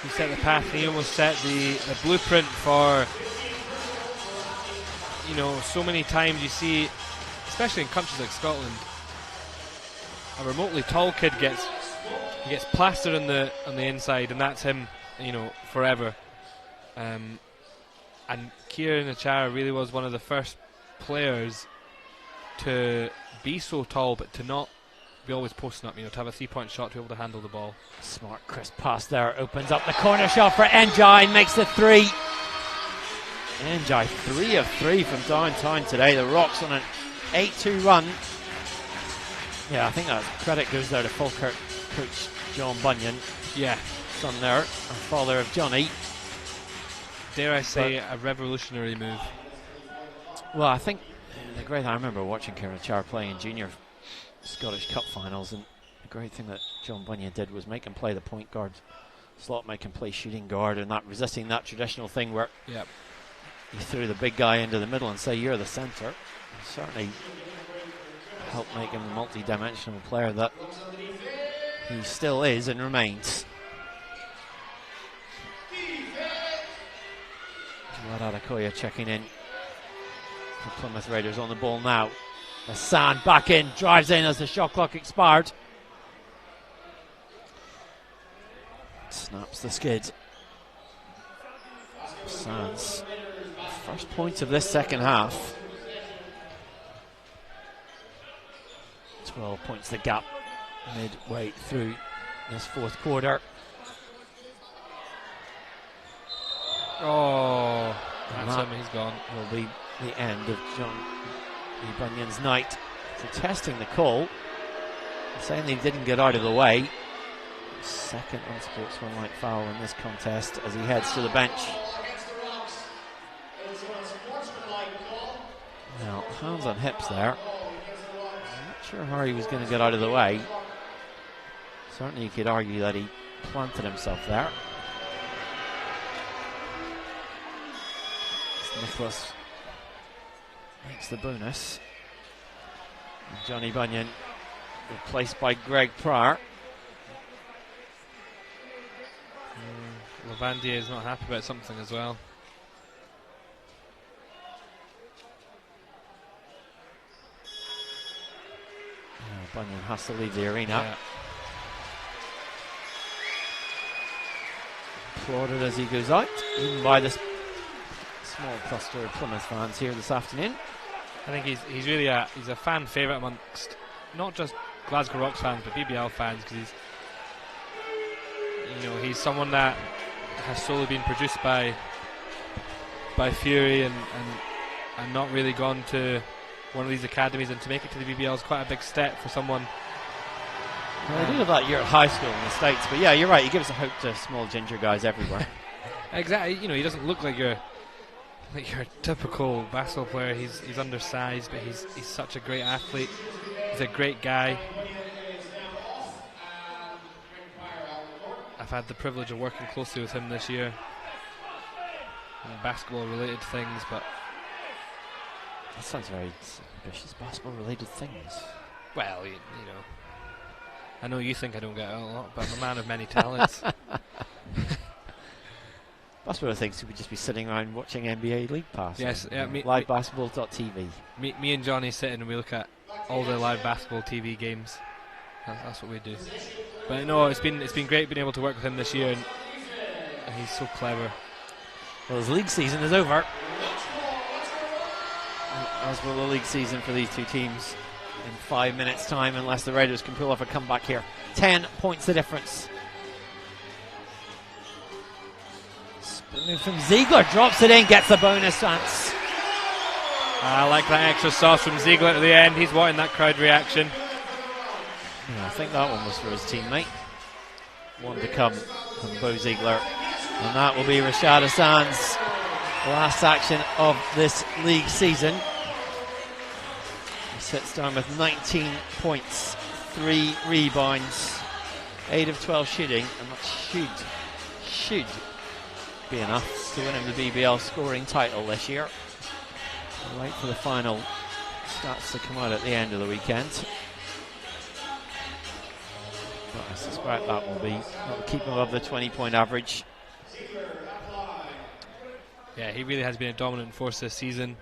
He set the path. He almost set the blueprint for, so many times you see, especially in countries like Scotland, a remotely tall kid gets plastered on the inside, and that's him, forever. And Kieran Achara really was one of the first players to be so tall, but to not be always posting up, to have a 3-point shot, to be able to handle the ball. Smart, crisp pass there, opens up the corner shot for Njai, makes the 3. Njai 3 of 3 from downtown today. The Rocks on an 8-2 run. Yeah, I think that credit goes there to Falkirk coach John Bunyan. Yeah. Son there, and father of Johnny. Dare I say, a revolutionary move. Well, I think I remember watching Kieran Achara playing in junior Scottish Cup finals, and the great thing that John Bunyan did was make him play the point guard slot, make him play shooting guard, and not resisting that traditional thing where you threw the big guy into the middle and say you're the centre. Certainly helped make him the multi-dimensional player that he still is and remains. Jawad Adekoya checking in for Plymouth Raiders on the ball now. Hassan back in, drives in as the shot clock expired. Snaps the skid. Hassan's first point of this second half. 12 points the gap midway through this fourth quarter. Oh, that's him, he's gone. Will be the end of John Bunyan's night. Protesting the call, saying they didn't get out of the way. Second unsportsmanlike foul in this contest as he heads to the bench. Now, hands on hips there. I'm not sure how he was going to get out of the way. Certainly you could argue that he planted himself there. Nicholas makes the bonus. And Johnny Bunyan replaced by Greg Pryor. Lavandier is not happy about something as well. Bunyan has to leave the arena. Yeah. Applauded as he goes out, even by the small cluster of Plymouth fans here this afternoon. I think he's really a fan favourite amongst not just Glasgow Rocks fans but BBL fans, because he's someone that has solely been produced by Fury and not really gone to one of these academies, and to make it to the BBL is quite a big step for someone. Well, I do have that year at high school in the States, but yeah, you're right, he gives a hope to small ginger guys everywhere. Exactly, he doesn't look like your typical basketball player. He's undersized, but he's such a great athlete. He's a great guy. I've had the privilege of working closely with him this year on basketball related things, but that sounds very ambitious. Basketball related things. Well, I know you think I don't get it a lot, but I'm a man of many talents. Basketball things would just be sitting around watching NBA League Pass. Yes, yeah, livebasketball.tv. Me and Johnny sit and we look at all the live basketball TV games. That's what we do. But no, it's been great being able to work with him this year, and he's so clever. Well, his league season is over. As will the league season for these two teams in 5 minutes' time, unless the Raiders can pull off a comeback here. 10 points the difference. Spin move from Ziegler, drops it in, gets the bonus chance. I like that extra sauce from Ziegler at the end. He's wanting that crowd reaction. Yeah, I think that one was for his teammate. One to come from Bo Ziegler. And that will be Rashad Hassan's last action of this league season. He sits down with 19 points, 3 rebounds, 8 of 12 shooting, and that should be enough to win him the BBL scoring title this year. We'll wait for the final stats to come out at the end of the weekend. But I suspect that will keep him above the 20-point average. Yeah, he really has been a dominant force this season.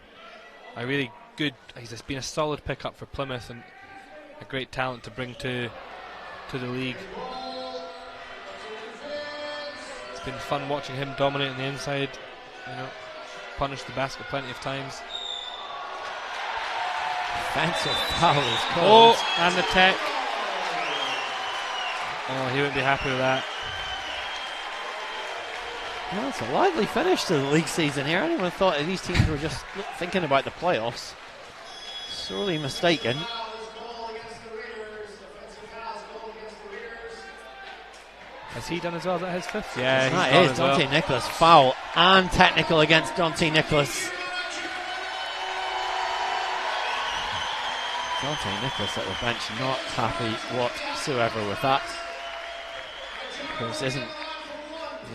He's been a solid pickup for Plymouth and a great talent to bring to the league. It's been fun watching him dominate on the inside, punish the basket plenty of times. Offensive foul is called. Oh, and the tech. Oh, he won't be happy with that. Well, it's a lively finish to the league season here. Anyone thought these teams were just thinking about the playoffs? Sorely mistaken. Has he done as well? Is that his fifth? Yeah, that is Dante Nicholas. Foul and technical against Dante Nicholas. Dante Nicholas at the bench, not happy whatsoever with that. Of course, he didn't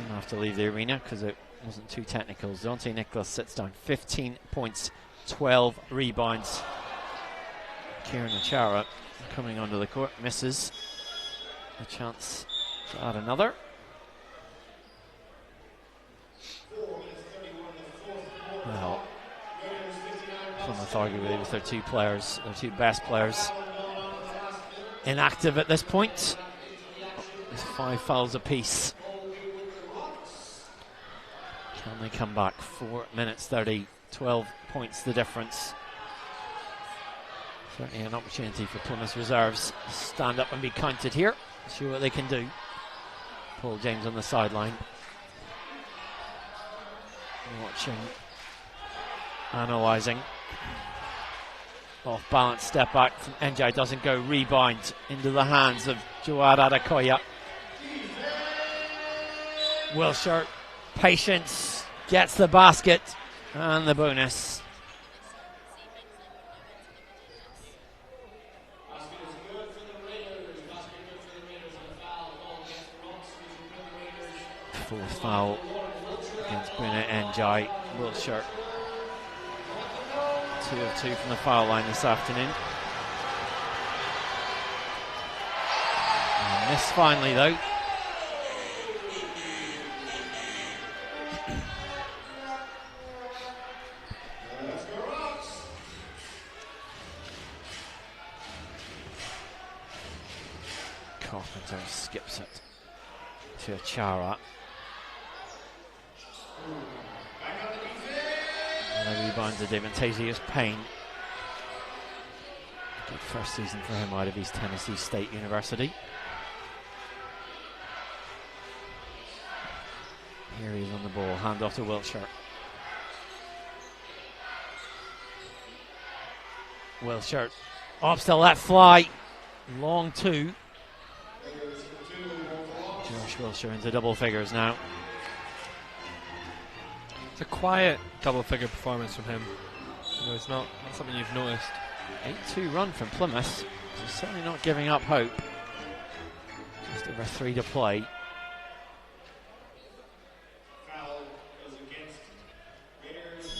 have to leave the arena because it wasn't too technical. Dante Nicholas sits down 15 points, 12 rebounds. Kieran Achara coming onto the court, misses a chance to add another. Well, Plymouth arguably with their two best players inactive at this point. There's 5 fouls apiece. Can they come back? 4 minutes 30, 12 points the difference. Certainly an opportunity for Plymouth reserves to stand up and be counted here. See what they can do. Paul James on the sideline. Watching, analysing. Off balance, step back from NJ, doesn't go, rebound into the hands of Jawad Adekoya. Wilshire, patience, gets the basket and the bonus. Fourth foul against Bruna NJ. Wilshire 2 of 2 from the foul line this afternoon. And miss finally though. Carpenter skips it to Achara. And the rebounds of David Payne. Good first season for him out of East Tennessee State University. Here he is on the ball, hand off to Wilshire. Wilshire opts to let fly. Long 2. Josh Wilshire into double figures now. It's a quiet double-figure performance from him. It's not something you've noticed. 8-2 run from Plymouth. He's certainly not giving up hope. Just over 3 to play. Foul goes against Raiders,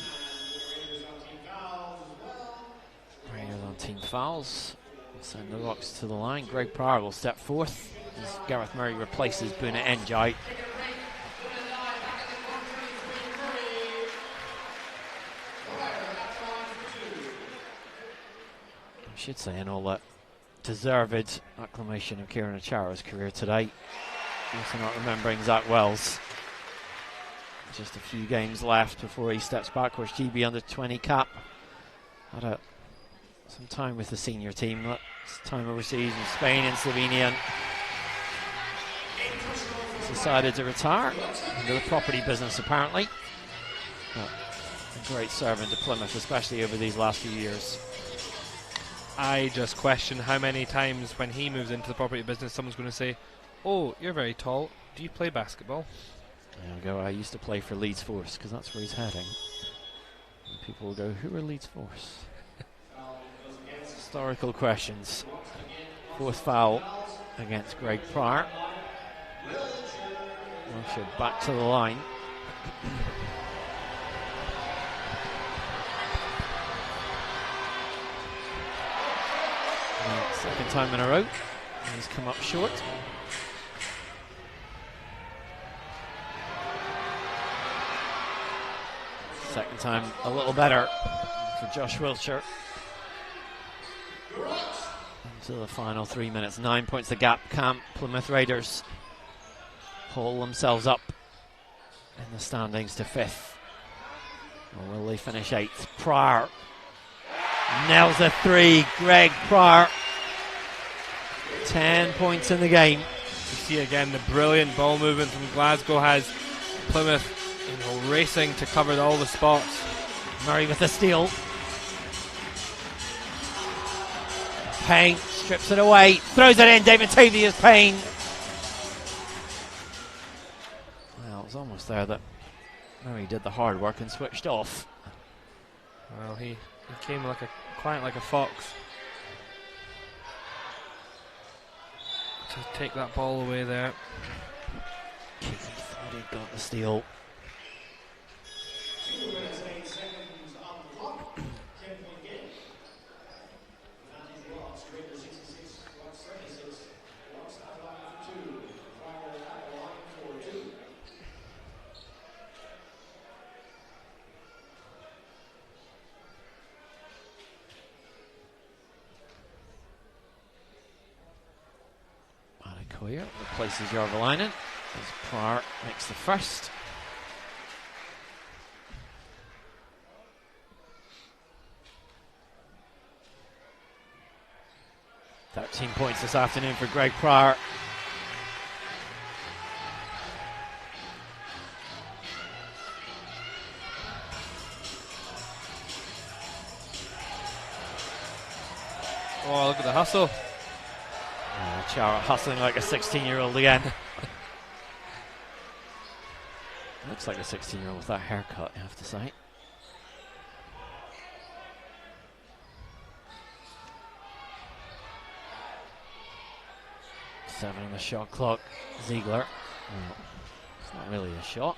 and Raiders on team fouls as well. Raiders on team fouls. We'll send the Rocks to the line. Greg Pryor will step forth as Gareth Murray replaces Buna Njai. I should say in all that deserved acclamation of Kieran Achara's career today. Also not remembering Zach Wells. Just a few games left before he steps back. Of course, GB under 20 cap. Had some time with the senior team. Time overseas in Spain and Slovenia. Decided to retire into the property business apparently. But a great servant to Plymouth, especially over these last few years. I just question how many times when he moves into the property business someone's going to say, "Oh, you're very tall. Do you play basketball?" There we go. I used to play for Leeds Force because that's where he's heading. And people will go, "Who are Leeds Force?" Historical questions. Fourth foul against Greg Pryor. Wilshire back to the line. Second time in a row, he's come up short. Second time a little better for Josh Wiltshire. Into the final 3 minutes, 9 points the gap. Camp Plymouth Raiders haul themselves up in the standings to 5th. Or will they finish 8th? Pryor nails a 3. Greg Pryor, 10 points in the game. You see again the brilliant ball movement from Glasgow has Plymouth racing to cover all the spots. Murray with the steal. Payne strips it away, throws it in. David Tavius Payne. Well, it was almost there that Murray did the hard work and switched off. Well, he came quiet like a fox to take that ball away there. Keith thought he'd got the steal. 2 minutes and 8 seconds on the clock. 10-point game. Advantage Rocks, Raiders 66, Rocks 36. Rocks at the line for 2. Pryor at the line for 2. Adekoya replaces Jorvalainen as Pryor makes the first. $13 points this afternoon for Greg Pryor. Oh, look at the hustle. Chara hustling like a 16-year-old again. Looks like a 16-year-old with that haircut, I have to say. Seven on the shot clock. Ziegler. Well, it's not really a shot.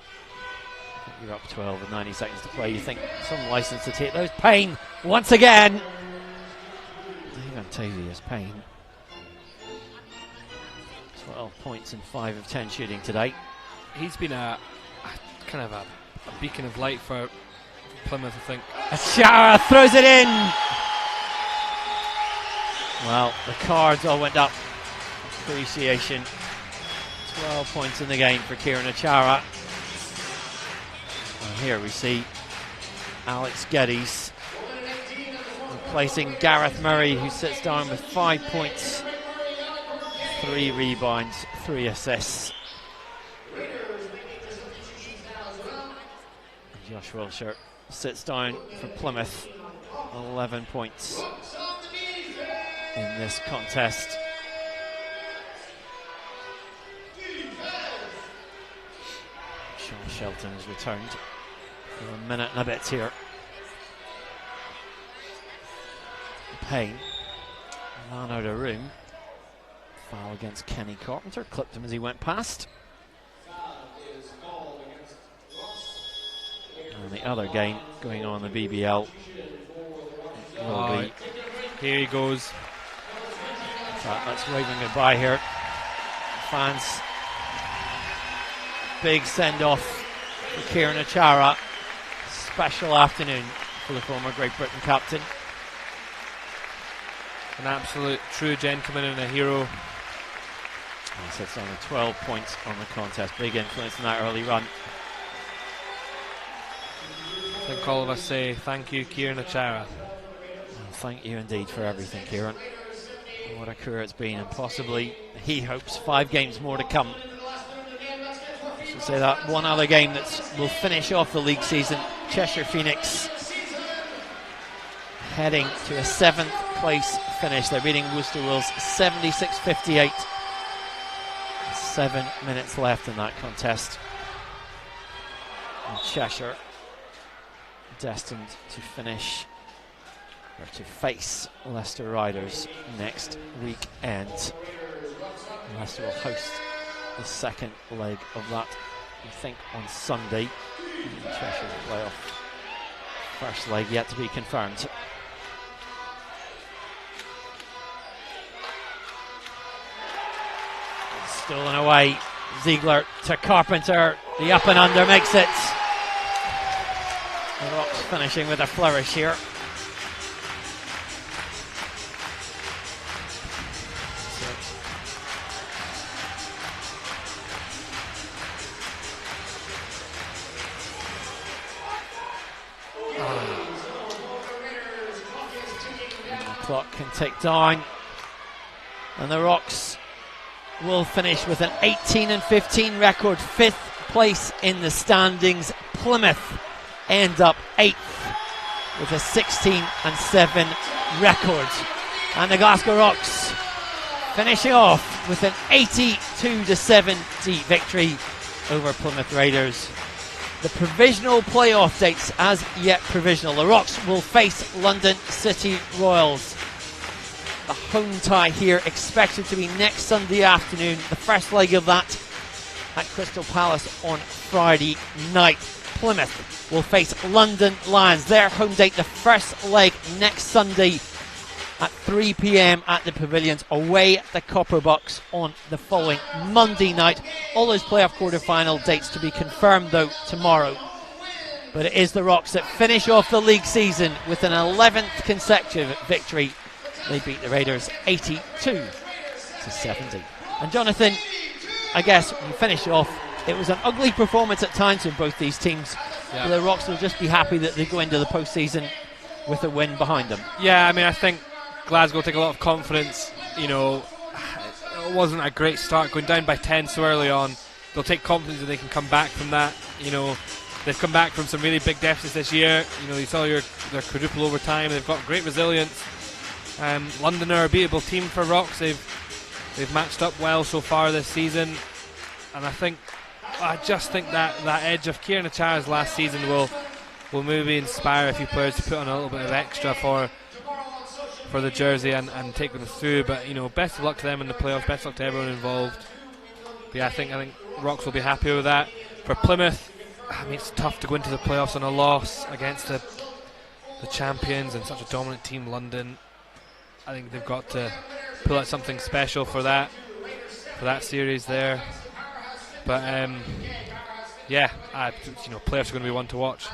I think you're up 12 with 90 seconds to play. You think some license to take those. Payne once again. Even Tavius Payne. 12 points and 5 of 10 shooting today. He's been a kind of a beacon of light for Plymouth, I think. Chara throws it in. Well, the cards all went up. Appreciation. 12 points in the game for Kieran Achara. And here we see Alex Geddes replacing Gareth Murray, who sits down with 5 points, 3 rebounds, 3 assists. Josh Wiltshire sits down for Plymouth, 11 points in this contest. Sean Shelton has returned for a minute and a bit here. Payne ran out of room. Foul against Kenny Carpenter, clipped him as he went past. And the other game going on in the BBL will be. Here he goes. Let's waving goodbye here. Fans. Big send-off for Kieran Achara. Special afternoon for the former Great Britain captain. An absolute true gentleman and a hero. He sits on 12 points on the contest. Big influence in that early run. I think all of us say thank you, Kieran Achara. Well, thank you indeed for everything, Kieran. What a career it's been, and possibly, he hopes, 5 games more to come. I should say that one other game that will finish off the league season, Cheshire Phoenix, heading to a 7th place finish. They're beating Worcester Wolves 76-58. 7 minutes left in that contest. And Cheshire destined to finish or to face Leicester Riders next weekend. Leicester will host the second leg of that we think, on Sunday. Cheshire playoff first leg yet to be confirmed. Stolen away. Ziegler to Carpenter. The up and under makes it. The Rocks finishing with a flourish here. The clock can tick down, and the Rocks will finish with an 18-15 record, 5th place in the standings. Plymouth end up 8th with a 16-7 record, and the Glasgow Rocks finishing off with an 82-70 victory over Plymouth Raiders. The provisional playoff dates as yet provisional. The Rocks will face London City Royals. The home tie here expected to be next Sunday afternoon. The first leg of that at Crystal Palace on Friday night. Plymouth will face London Lions. Their home date, the first leg next Sunday at 3 p.m. at the Pavilions, away at the Copper Box on the following Monday night. All those playoff quarter-final dates to be confirmed though tomorrow. But it is the Rocks that finish off the league season with an 11th consecutive victory. They beat the Raiders 82-70. And Jonathan, I guess we finish off. It was an ugly performance at times in both these teams. Yeah. The Rocks will just be happy that they go into the postseason with a win behind them. Yeah, I mean, I think Glasgow take a lot of confidence. You know, it wasn't a great start going down by 10 so early on. They'll take confidence that they can come back from that. You know, they've come back from some really big deficits this year. You know, you saw their quadruple overtime. They've got great resilience. London are a beatable team for Rocks. They've matched up well so far this season, and I just think that edge of Kieran Achara's last season will maybe inspire a few players to put on a little bit of extra for the jersey and take them through. But you know, best of luck to them in the playoffs. Best of luck to everyone involved. But yeah, I think Rocks will be happy with that. For Plymouth, I mean, it's tough to go into the playoffs on a loss against the champions and such a dominant team, London. I think they've got to pull out something special for that series there. But playoffs are going to be one to watch.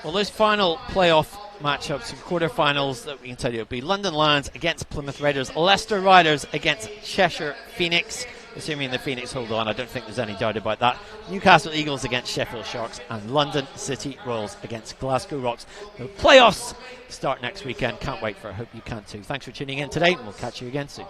Well, those final playoff matchups and quarterfinals that we can tell you will be London Lions against Plymouth Raiders, Leicester Riders against Cheshire Phoenix, assuming the Phoenix hold on. I don't think there's any doubt about that. Newcastle Eagles against Sheffield Sharks, and London City Royals against Glasgow Rocks. The playoffs start next weekend. Can't wait for it. I hope you can too. Thanks for tuning in today, and we'll catch you again soon.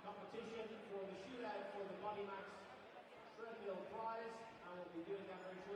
Competition for the shootout for the Body Max treadmill prize, and we'll be doing that very shortly.